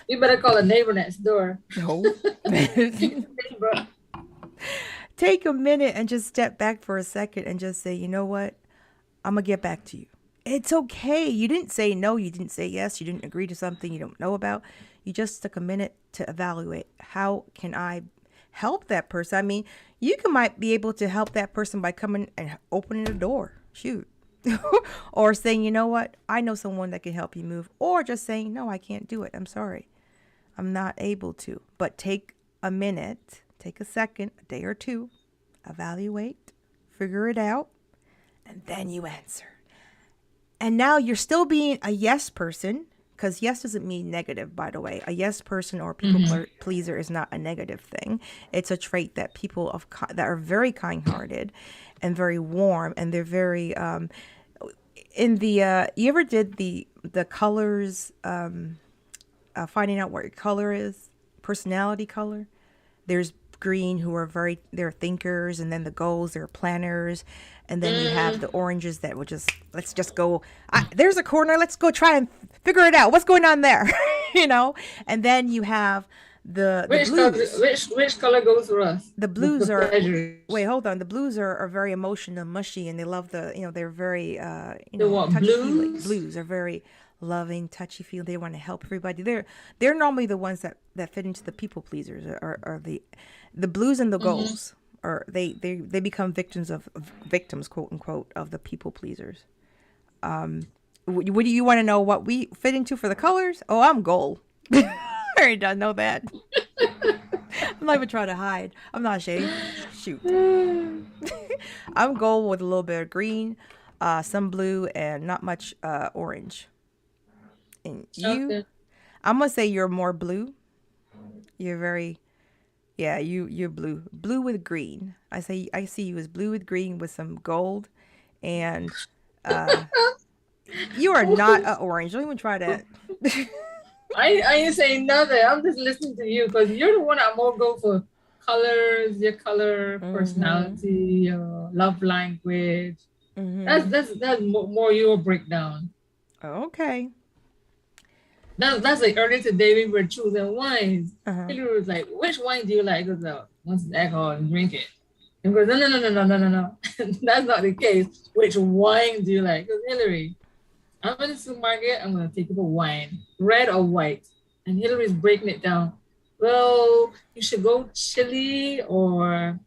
Speaker 3: You better call a neighbor next door.
Speaker 2: No. Take a minute and just step back for a second and just say, you know what? I'm going to get back to you. It's okay. You didn't say no. You didn't say yes. You didn't agree to something you don't know about. You just took a minute to evaluate. How can I help that person? I mean, you might be able to help that person by coming and opening the door. Shoot. Or saying, you know what? I know someone that can help you move. Or just saying, no, I can't do it. I'm sorry. I'm not able to. But take a minute, take a second, a day or two, evaluate, figure it out, and then you answer. And now you're still being a yes person, because yes doesn't mean negative, by the way. A yes person or people pleaser is not a negative thing. It's a trait that people that are very kind-hearted and very warm, and they're very you ever did the colors, finding out what your color is, personality color? There's green who are they're thinkers, and then the golds, they're planners, and then you have the oranges that will let's just go, there's a corner, let's go try and figure it out, what's going on there. And then you have the blues.
Speaker 3: Which color goes for us?
Speaker 2: The blues are wait, hold on. The blues are very emotional, mushy, and they love they're very touchy-feely. Blues are very loving, touchy-feely. They want to help everybody. They're normally the ones that fit into the people pleasers, or the blues and the golds. Or they become victims, quote unquote, of the people pleasers. What do you want to know what we fit into for the colors? Oh, I'm gold. I already don't know that. I'm not even trying to hide. I'm not ashamed. Shoot. I'm gold with a little bit of green, some blue, and not much orange. And you, okay. I'm gonna say you're more blue. You're very. Yeah, you're blue with green. I see you as blue with green with some gold, and you are not an orange. Don't even try that.
Speaker 3: I ain't saying nothing. I'm just listening to you because you're the one that more go for colors, your color, personality, your love language. That's more your breakdown.
Speaker 2: Okay.
Speaker 3: That's like earlier today we were choosing wines. Hillary was like, "Which wine do you like?" Because once it's alcohol, and drink it. And goes, no. That's not the case. Which wine do you like? Because Hillary, I'm in the supermarket. I'm gonna take up a wine, red or white. And Hillary's breaking it down. well, you should go Chile or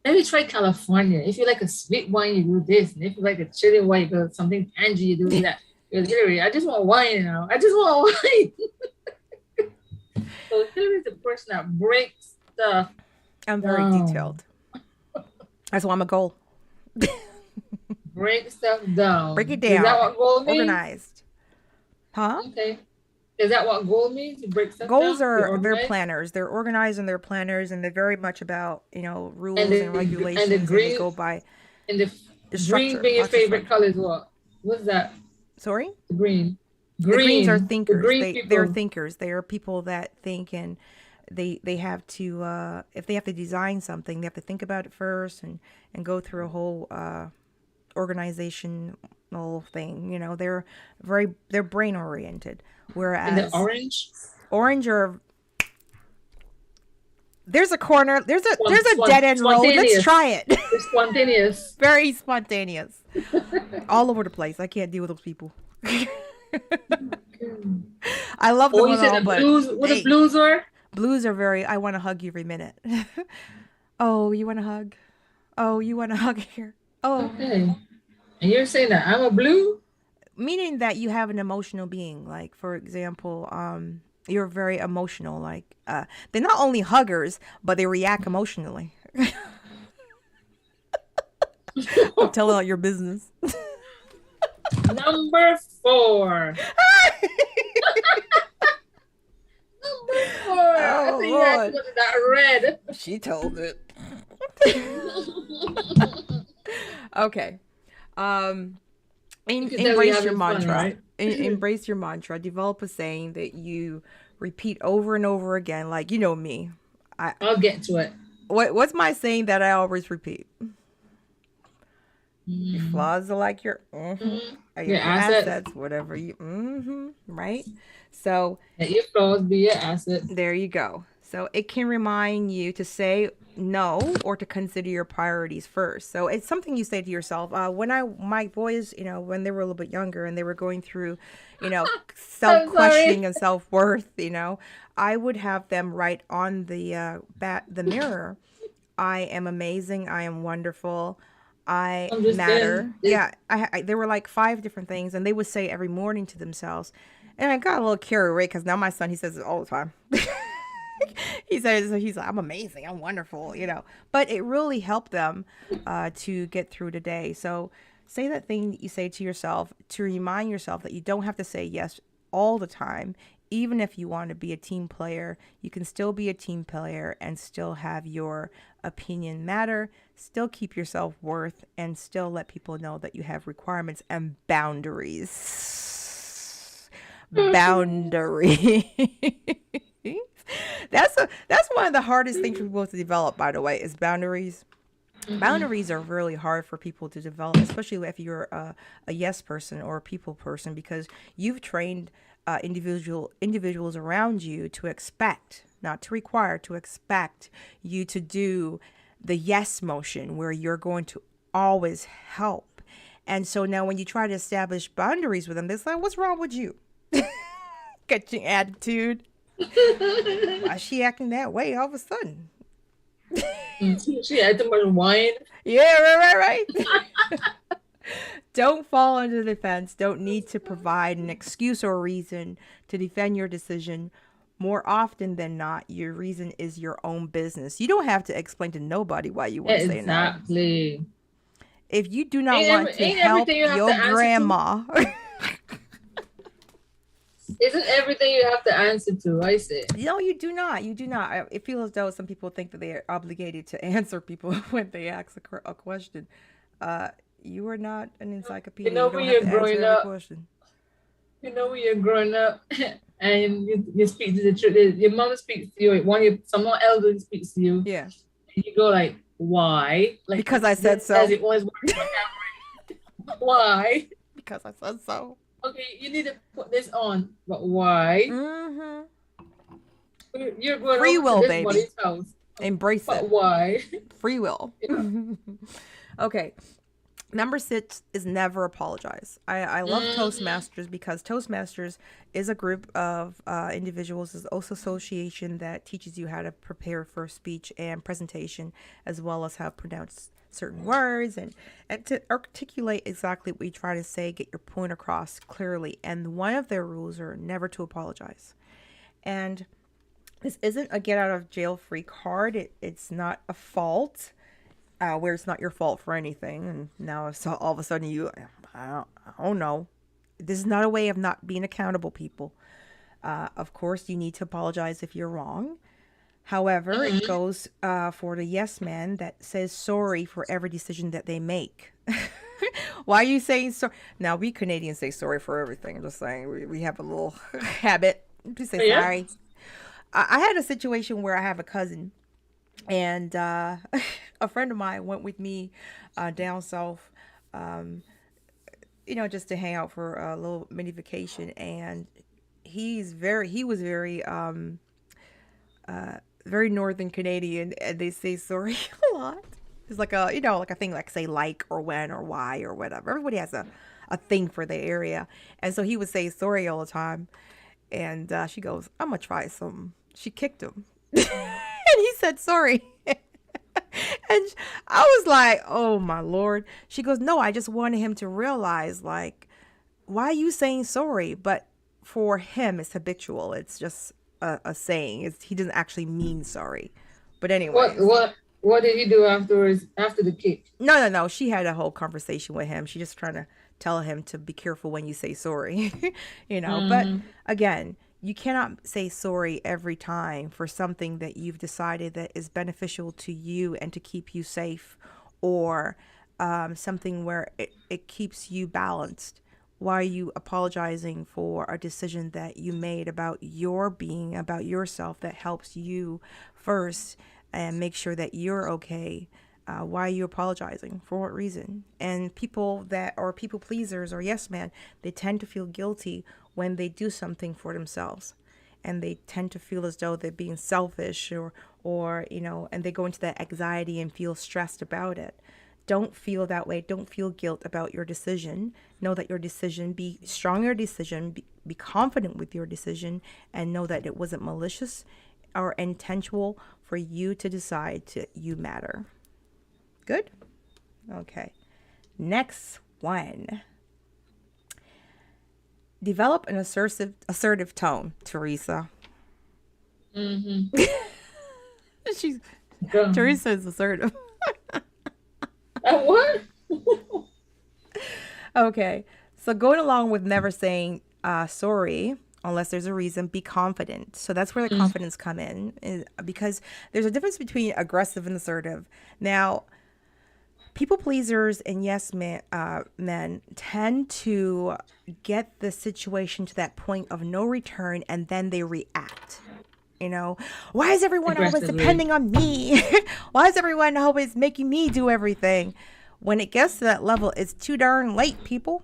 Speaker 3: maybe try California. If you like a sweet wine, you do this. And if you like a chili wine, you do something tangy, you do that. Hillary, I just want wine now. I just want wine. So Hillary's the person that breaks stuff.
Speaker 2: I'm very detailed. That's why I'm a goal.
Speaker 3: Break stuff down.
Speaker 2: Break it down.
Speaker 3: Is that what goal means?
Speaker 2: Organized. Huh?
Speaker 3: Okay. Is that what goal means? You break stuff
Speaker 2: Goals
Speaker 3: down?
Speaker 2: they're planners. They're organized and they're planners, and they're very much about, rules and, regulations.
Speaker 3: And the green,
Speaker 2: and they go by
Speaker 3: and the
Speaker 2: structure.
Speaker 3: Green being your favorite color is what? What's that?
Speaker 2: Sorry?
Speaker 3: The green.
Speaker 2: The greens are thinkers.
Speaker 3: The green
Speaker 2: they're thinkers. They are people that think, and they have to if they have to design something, they have to think about it first and go through a whole organizational thing. They're brain oriented. Whereas
Speaker 3: and the
Speaker 2: orange are there's a corner, there's a dead end road. Let's try it.
Speaker 3: It's spontaneous.
Speaker 2: Very spontaneous. All over the place. I can't deal with those people. I love them.
Speaker 3: Oh, you said the blues. What the blues are?
Speaker 2: Blues are very. I want to hug you every minute. Oh, you want to hug? Oh, you want to hug here? Oh. Okay.
Speaker 3: And you're saying that I'm a blue?
Speaker 2: Meaning that you have an emotional being. Like, for example, you're very emotional. Like, they're not only huggers, but they react emotionally. I'm telling all your business.
Speaker 3: Number 4. Number 4.
Speaker 2: Oh,
Speaker 3: I think you had to go to that red.
Speaker 2: She told it. Okay. Embrace your mantra. Fun, right? Embrace your mantra. Develop a saying that you repeat over and over again. Like, me.
Speaker 3: I'll get to it.
Speaker 2: What's my saying that I always repeat? Your flaws are like your assets, whatever you right? So
Speaker 3: let your flaws be your assets.
Speaker 2: There you go. So it can remind you to say no or to consider your priorities first. So it's something you say to yourself. When my boys, when they were a little bit younger and they were going through, self-questioning and self-worth, I would have them write on the mirror, I am amazing, I am wonderful, I matter. Yeah, there were like 5 different things, and they would say every morning to themselves. And I got a little carried away because now my son, he says it all the time. He's like, I'm amazing, I'm wonderful, But it really helped them to get through the day. So say that thing that you say to yourself to remind yourself that you don't have to say yes all the time. Even if you want to be a team player, you can still be a team player and still have your opinion matter, still keep your self-worth, and still let people know that you have requirements and boundaries. Boundaries. That's one of the hardest things for people to develop, by the way, is boundaries. Boundaries are really hard for people to develop, especially if you're a yes person or a people person, because you've trained individuals around you to expect, not to require, to expect you to do the yes motion where you're going to always help. And so now when you try to establish boundaries with them, they're like, what's wrong with you? Get your attitude. Why is she acting that way all of a sudden?
Speaker 3: She had too much wine.
Speaker 2: Yeah, right. Don't fall under the fence. Don't need to provide an excuse or a reason to defend your decision. More often than not, your reason is your own business. You don't have to explain to nobody why you want to say no.
Speaker 3: Exactly.
Speaker 2: If you do not want to help your grandma.
Speaker 3: Isn't everything you have to answer to? I say.
Speaker 2: No, you do not. You do not. It feels as though some people think that they are obligated to answer people when they ask a question. You are not an encyclopedia.
Speaker 3: When you're growing up. When you're growing up and you speak to the truth, your mom speaks to you, someone elderly speaks to you.
Speaker 2: Yeah.
Speaker 3: And you go like, why? Like,
Speaker 2: because I said so.
Speaker 3: As it was. Why?
Speaker 2: Because I said so.
Speaker 3: Okay, you need to put this on, but why? You're going
Speaker 2: free will,
Speaker 3: to this
Speaker 2: baby.
Speaker 3: body's house.
Speaker 2: Embrace
Speaker 3: but
Speaker 2: it.
Speaker 3: Why?
Speaker 2: Free will. Okay. Number 6 is never apologize. I love Toastmasters because Toastmasters is a group of individuals, is also association that teaches you how to prepare for speech and presentation, as well as how to pronounce certain words and to articulate exactly what you try to say, get your point across clearly. And one of their rules are never to apologize. And this isn't a get out of jail free card. It's not a fault where it's not your fault for anything. And now so all of a sudden I don't know. This is not a way of not being accountable, people. Of course, you need to apologize if you're wrong. However, it goes for the yes man that says sorry for every decision that they make. Why are you saying sorry? Now, we Canadians say sorry for everything. I'm just saying we have a little habit to say sorry. I had a situation where I have a cousin, and a friend of mine went with me down south, just to hang out for a little mini vacation. And he was very very northern Canadian, and they say sorry a lot. It's like like a thing, like say like or when or why or whatever. Everybody has a thing for their area, and so he would say sorry all the time. And she goes, "I'm gonna try some." She kicked him, and he said sorry. And I was like, "Oh my Lord!" She goes, "No, I just wanted him to realize, like, why are you saying sorry?" But for him, it's habitual. It's just a saying. He doesn't actually mean sorry. But anyway,
Speaker 3: what did he do afterwards? After the kick?
Speaker 2: No. She had a whole conversation with him. She just trying to tell him to be careful when you say sorry, But again, you cannot say sorry every time for something that you've decided that is beneficial to you and to keep you safe, or something where it keeps you balanced. Why are you apologizing for a decision that you made about your being, about yourself, that helps you first and make sure that you're okay? Why are you apologizing? For what reason? And people that are people pleasers or yes man, they tend to feel guilty when they do something for themselves. And they tend to feel as though they're being selfish or and they go into that anxiety and feel stressed about it. Don't feel that way. Don't feel guilt about your decision. Know that your decision, be strong in your decision, be confident with your decision, and know that it wasn't malicious or intentional for you to decide you matter. Good? Okay. Next one. Develop an assertive tone, Teresa. Teresa is assertive.
Speaker 3: What?
Speaker 2: Okay. So going along with never saying sorry unless there's a reason, be confident. So that's where the confidence come in, because there's a difference between aggressive and assertive. Now, people pleasers and yes men tend to get the situation to that point of no return, and then they react. Why is everyone always depending on me? Why is everyone always making me do everything? When it gets to that level, it's too darn late, people.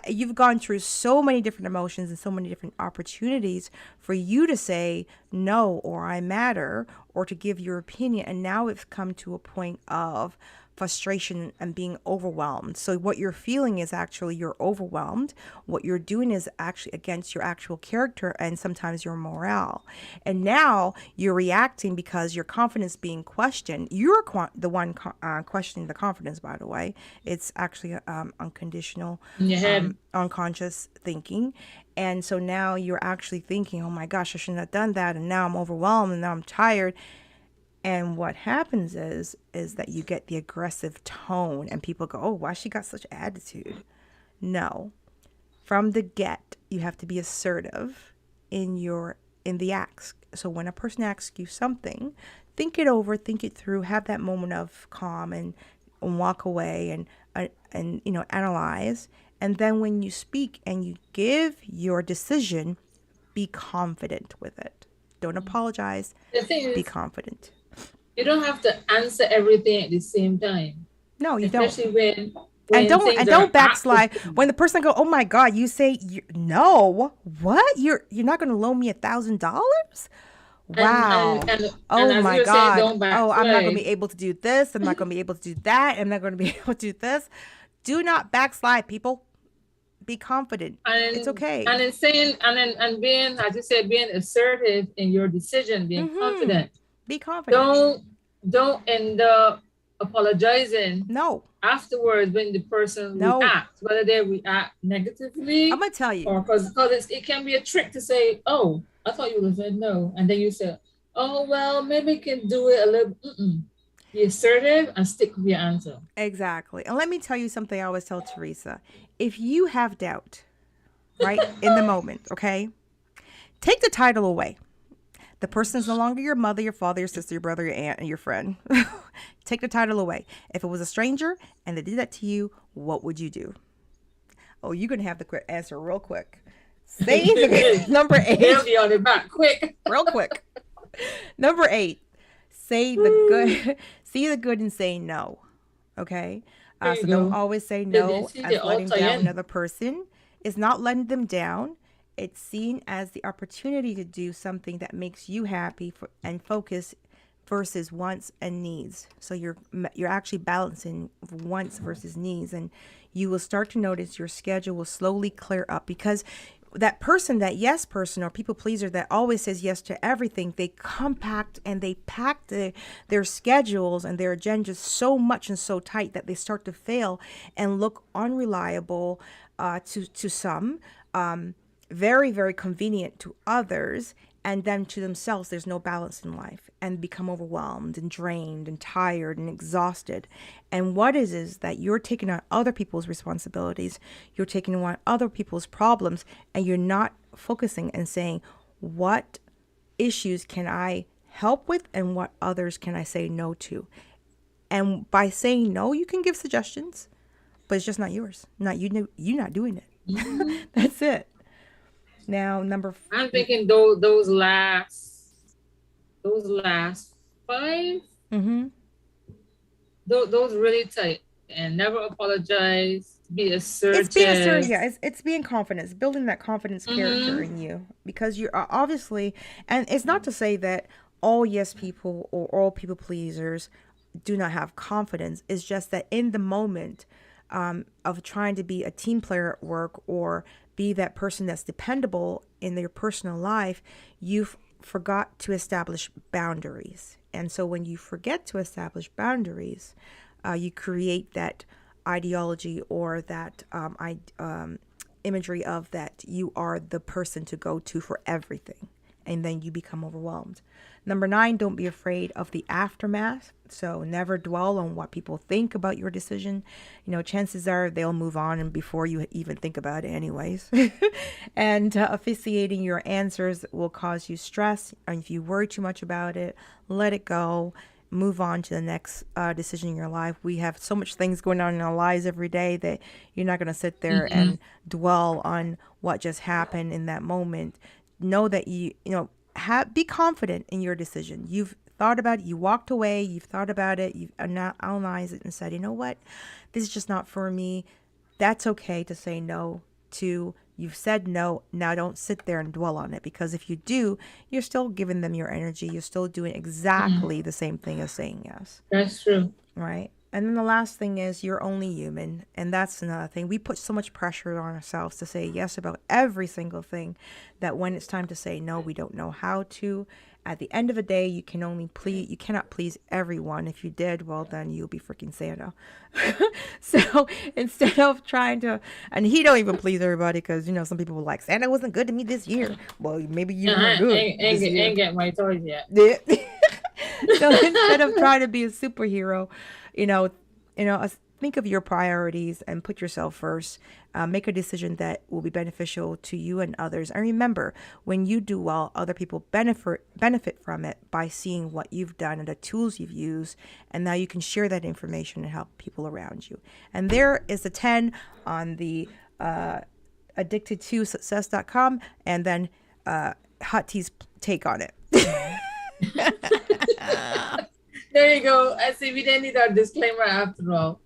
Speaker 2: You've gone through so many different emotions and so many different opportunities for you to say no, or I matter, or to give your opinion. And now it's come to a point of frustration and being overwhelmed. So what you're feeling is actually you're overwhelmed. What you're doing is actually against your actual character and sometimes your morale. And now you're reacting because your confidence being questioned. You're the one questioning the confidence, by the way. It's actually unconditional, unconscious thinking. And so now you're actually thinking, oh my gosh, I shouldn't have done that. And now I'm overwhelmed and now I'm tired. And what happens is that you get the aggressive tone and people go, oh, why she got such attitude? No. From the get, you have to be assertive in the ask. So when a person asks you something, think it over, think it through, have that moment of calm and walk away and analyze. And then when you speak and you give your decision, be confident with it. Don't apologize. Be confident.
Speaker 3: You don't have to answer everything at the same time.
Speaker 2: No, you
Speaker 3: Especially
Speaker 2: don't.
Speaker 3: when
Speaker 2: don't backslide. When the person go, oh my God, you say no. What? You're not going to loan me $1,000? Wow.
Speaker 3: And
Speaker 2: Oh
Speaker 3: as
Speaker 2: my
Speaker 3: you were saying,
Speaker 2: God.
Speaker 3: don't
Speaker 2: Oh, I'm not going to
Speaker 3: backslide.
Speaker 2: be able to do this. I'm not going to be able to do that. I'm not going to be able to do this. Do not backslide, people. Be confident. It's okay.
Speaker 3: And in saying and being, as you said, being assertive in your decision, being
Speaker 2: Mm-hmm.
Speaker 3: confident.
Speaker 2: Be confident.
Speaker 3: Don't end up apologizing
Speaker 2: No.
Speaker 3: afterwards when the person
Speaker 2: No.
Speaker 3: reacts, whether they react
Speaker 2: I'm
Speaker 3: negatively
Speaker 2: going to tell you.
Speaker 3: or because it can be a trick to say, oh, I thought you would have said no, and then you say, oh well, maybe you can do it a little. Mm-mm. Be assertive and stick with your answer.
Speaker 2: Exactly. And let me tell you something I always tell Teresa. If you have doubt, right, in the moment, okay, take the title away. The person is no longer your mother, your father, your sister, your brother, your aunt, and your friend. Take the title away. If it was a stranger and they did that to you, what would you do? Oh, you're going to have the quick answer real quick. Say the number 8.
Speaker 3: They'll be on the back quick.
Speaker 2: Real quick. Number 8. Say the good. See the good and say no. Okay? So don't always say no as letting down another person. It's not letting them down. It's seen as the opportunity to do something that makes you happy and focus versus wants and needs. So you're actually balancing wants versus needs, and you will start to notice your schedule will slowly clear up because that person, that yes person or people pleaser that always says yes to everything, they compact and they pack their schedules and their agendas so much and so tight that they start to fail and look unreliable to some. Very, very convenient to others, and then to themselves, there's no balance in life and become overwhelmed and drained and tired and exhausted. And what is that you're taking on other people's responsibilities, you're taking on other people's problems, and you're not focusing and saying, what issues can I help with and what others can I say no to? And by saying no, you can give suggestions, but it's just not yours. Not you. You're not doing it. That's it. Now,
Speaker 3: I'm thinking those last 5, those really tight, and never apologize. Be assertive.
Speaker 2: It's being assertive. Yeah, it's being confident. It's building that confidence character in you because you are obviously, and it's not to say that all yes people or all people pleasers do not have confidence. It's just that in the moment of trying to be a team player at work or be that person that's dependable in your personal life, you've forgot to establish boundaries. And so when you forget to establish boundaries, you create that ideology or that imagery of that you are the person to go to for everything. And then you become overwhelmed. Number 9, don't be afraid of the aftermath. So never dwell on what people think about your decision. Chances are they'll move on and before you even think about it anyways. And officiating your answers will cause you stress. And if you worry too much about it, let it go. Move on to the next decision in your life. We have so much things going on in our lives every day that you're not going to sit there and dwell on what just happened in that moment. Know that be confident in your decision. You've thought about it, you walked away, you've thought about it, you've analyzed it and said, you know what, this is just not for me. That's okay to say no to. You've said no. Now don't sit there and dwell on it, because if you do, you're still giving them your energy. You're still doing exactly the same thing as saying yes.
Speaker 3: That's true.
Speaker 2: Right. And then the last thing is you're only human. And that's another thing. We put so much pressure on ourselves to say yes about every single thing that when it's time to say no, we don't know how to. At the end of the day, you cannot please everyone. If you did, well, then you'll be freaking Santa. So instead of trying to, and he don't even please everybody because, some people were like, Santa wasn't good to me this year. Well, maybe you weren't good.
Speaker 3: Ain't get my toys yet.
Speaker 2: Yeah. So instead of trying to be a superhero, think of your priorities and put yourself first. Make a decision that will be beneficial to you and others. And remember, when you do well, other people benefit from it by seeing what you've done and the tools you've used. And now you can share that information and help people around you. And there is a 10 on the addicted2success.com, and then H.O.T's take on it.
Speaker 3: There you go. I see we didn't need our disclaimer after all.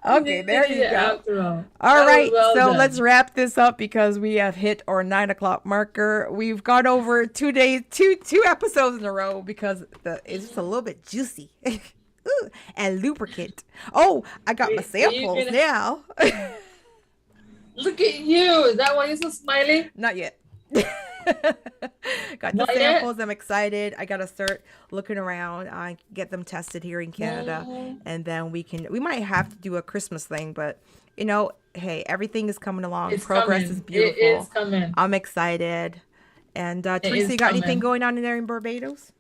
Speaker 2: Okay, there you go.
Speaker 3: After all.
Speaker 2: All
Speaker 3: That was
Speaker 2: right,
Speaker 3: well
Speaker 2: so
Speaker 3: done.
Speaker 2: let's wrap this up because we have hit our 9 o'clock marker. We've gone over 2 days, two episodes in a row because it's just a little bit juicy. Ooh, and lubricant. Oh, I got my samples now.
Speaker 3: Look at you. Is that why you're so smiley?
Speaker 2: Not yet. Got the
Speaker 3: Not
Speaker 2: samples.
Speaker 3: yet?
Speaker 2: I'm excited. I gotta start looking around. I get them tested here in Canada, and then we might have to do a Christmas thing. But hey, everything is coming along.
Speaker 3: It's
Speaker 2: Progress
Speaker 3: coming.
Speaker 2: is beautiful.
Speaker 3: It is coming.
Speaker 2: I'm excited. And Teresa,
Speaker 3: is
Speaker 2: you got anything
Speaker 3: coming.
Speaker 2: going on in there in Barbados?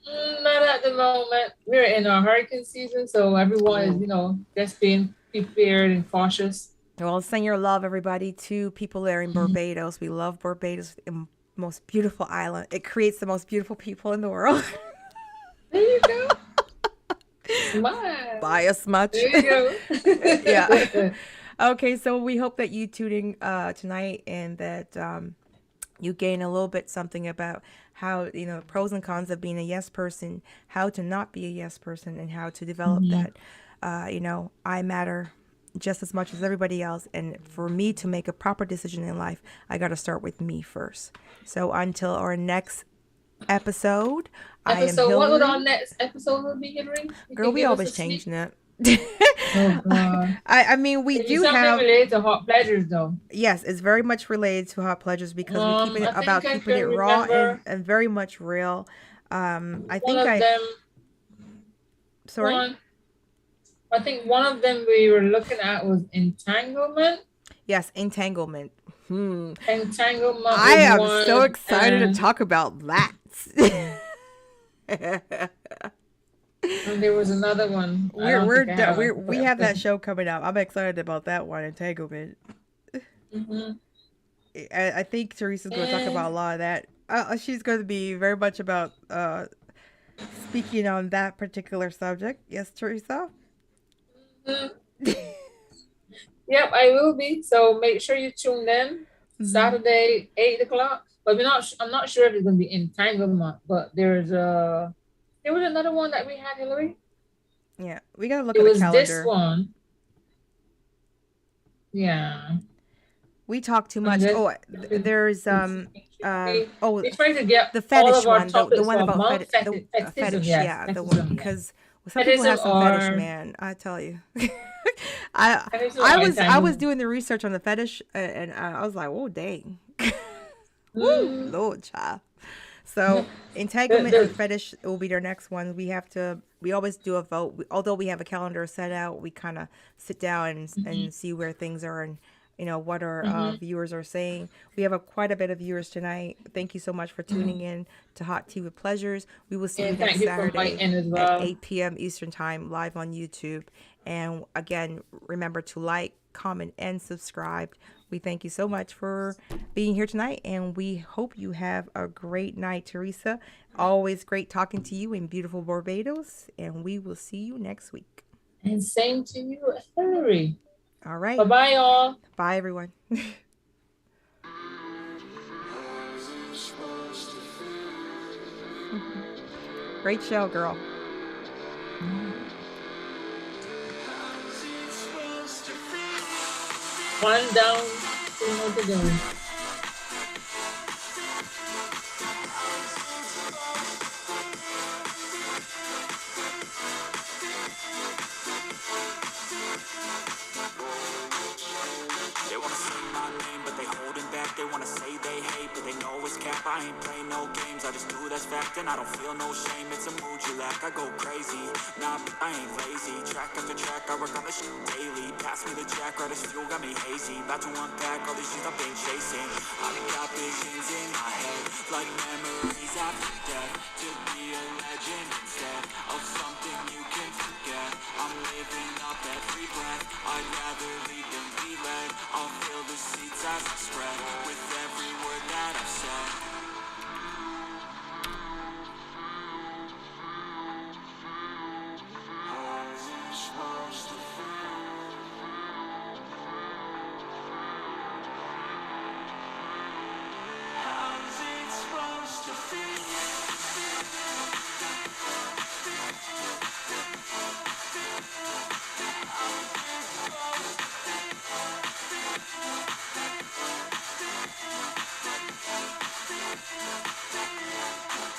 Speaker 3: Not at the moment. We're in our hurricane season, so everyone is, just being prepared and cautious.
Speaker 2: Well, send your love, everybody, to people there in Barbados. We love Barbados, the most beautiful island. It creates the most beautiful people in the world.
Speaker 3: There you go. Smile.
Speaker 2: Bias much.
Speaker 3: There you go.
Speaker 2: Yeah. Okay, so we hope that you tune in tonight and that you gain a little bit something about how, pros and cons of being a yes person, how to not be a yes person, and how to develop that, I matter just as much as everybody else. And for me to make a proper decision in life, I got to start with me first. So until our next episode, I am Hillary.
Speaker 3: What would our next episode be, Hillary?
Speaker 2: Girl, we always changing it.
Speaker 3: Oh, God.
Speaker 2: I mean, we do have
Speaker 3: related to hot pleasures, though.
Speaker 2: Yes, it's very much related to hot pleasures because we're keeping it about keeping it raw and very much real. I
Speaker 3: think one of them we were looking at was entanglement.
Speaker 2: Yes, entanglement.
Speaker 3: Entanglement.
Speaker 2: I am so excited to talk about that.
Speaker 3: And there was another one.
Speaker 2: We have that show coming out. I'm excited about that one, entanglement. I think Teresa's going to talk about a lot of that. She's going to be very much about speaking on that particular subject. Yes, Teresa?
Speaker 3: Yep, I will be. So make sure you tune in Saturday, 8 o'clock. But I'm not sure if it's going to be entanglement. But there was another one that we had, Hillary.
Speaker 2: Yeah, we got to look at the calendar.
Speaker 3: It was this one. Yeah.
Speaker 2: We talk too much. There's
Speaker 3: we try to get
Speaker 2: the fetish
Speaker 3: all of
Speaker 2: one, the one about fetish,
Speaker 3: yes,
Speaker 2: the one because some people have some fetish, man. I tell you, I was doing the research on the fetish, and I was like, oh dang, woo, Lord child. So entanglement and fetish will be their next one. We always do a vote. Although we have a calendar set out, we kind of sit down and see where things are and what our viewers are saying. We have quite a bit of viewers tonight. Thank you so much for tuning in to Hot Tea with Pleasures. We will see you next Saturday at 8 p.m. Eastern Time live on YouTube. And again, remember to like, comment, and subscribe. We thank you so much for being here tonight, and we hope you have a great night, Teresa. Always great talking to you in beautiful Barbados, and we will see you next week.
Speaker 3: And same to you, Hillary.
Speaker 2: All right.
Speaker 3: Bye-bye, all.
Speaker 2: Bye, everyone. Great show, girl.
Speaker 3: One down, two more to go.
Speaker 1: They wanna say my name, but they holding back. They wanna say they hate, but they know it's cap. I ain't play no games, I just do that's fact. And I don't feel no shame, it's a mood you lack. I go crazy, nah, I ain't lazy. Track after track, I work on this shit daily. Pass me the jack, right as fuel, got me hazy. About to unpack all these shit I've been chasing. I've got visions in my head, like memories after death. To be a legend instead of something you can forget. I'm living up every breath, I'd rather lead than be led. I'll fill the seats as I spread with every word that I've said.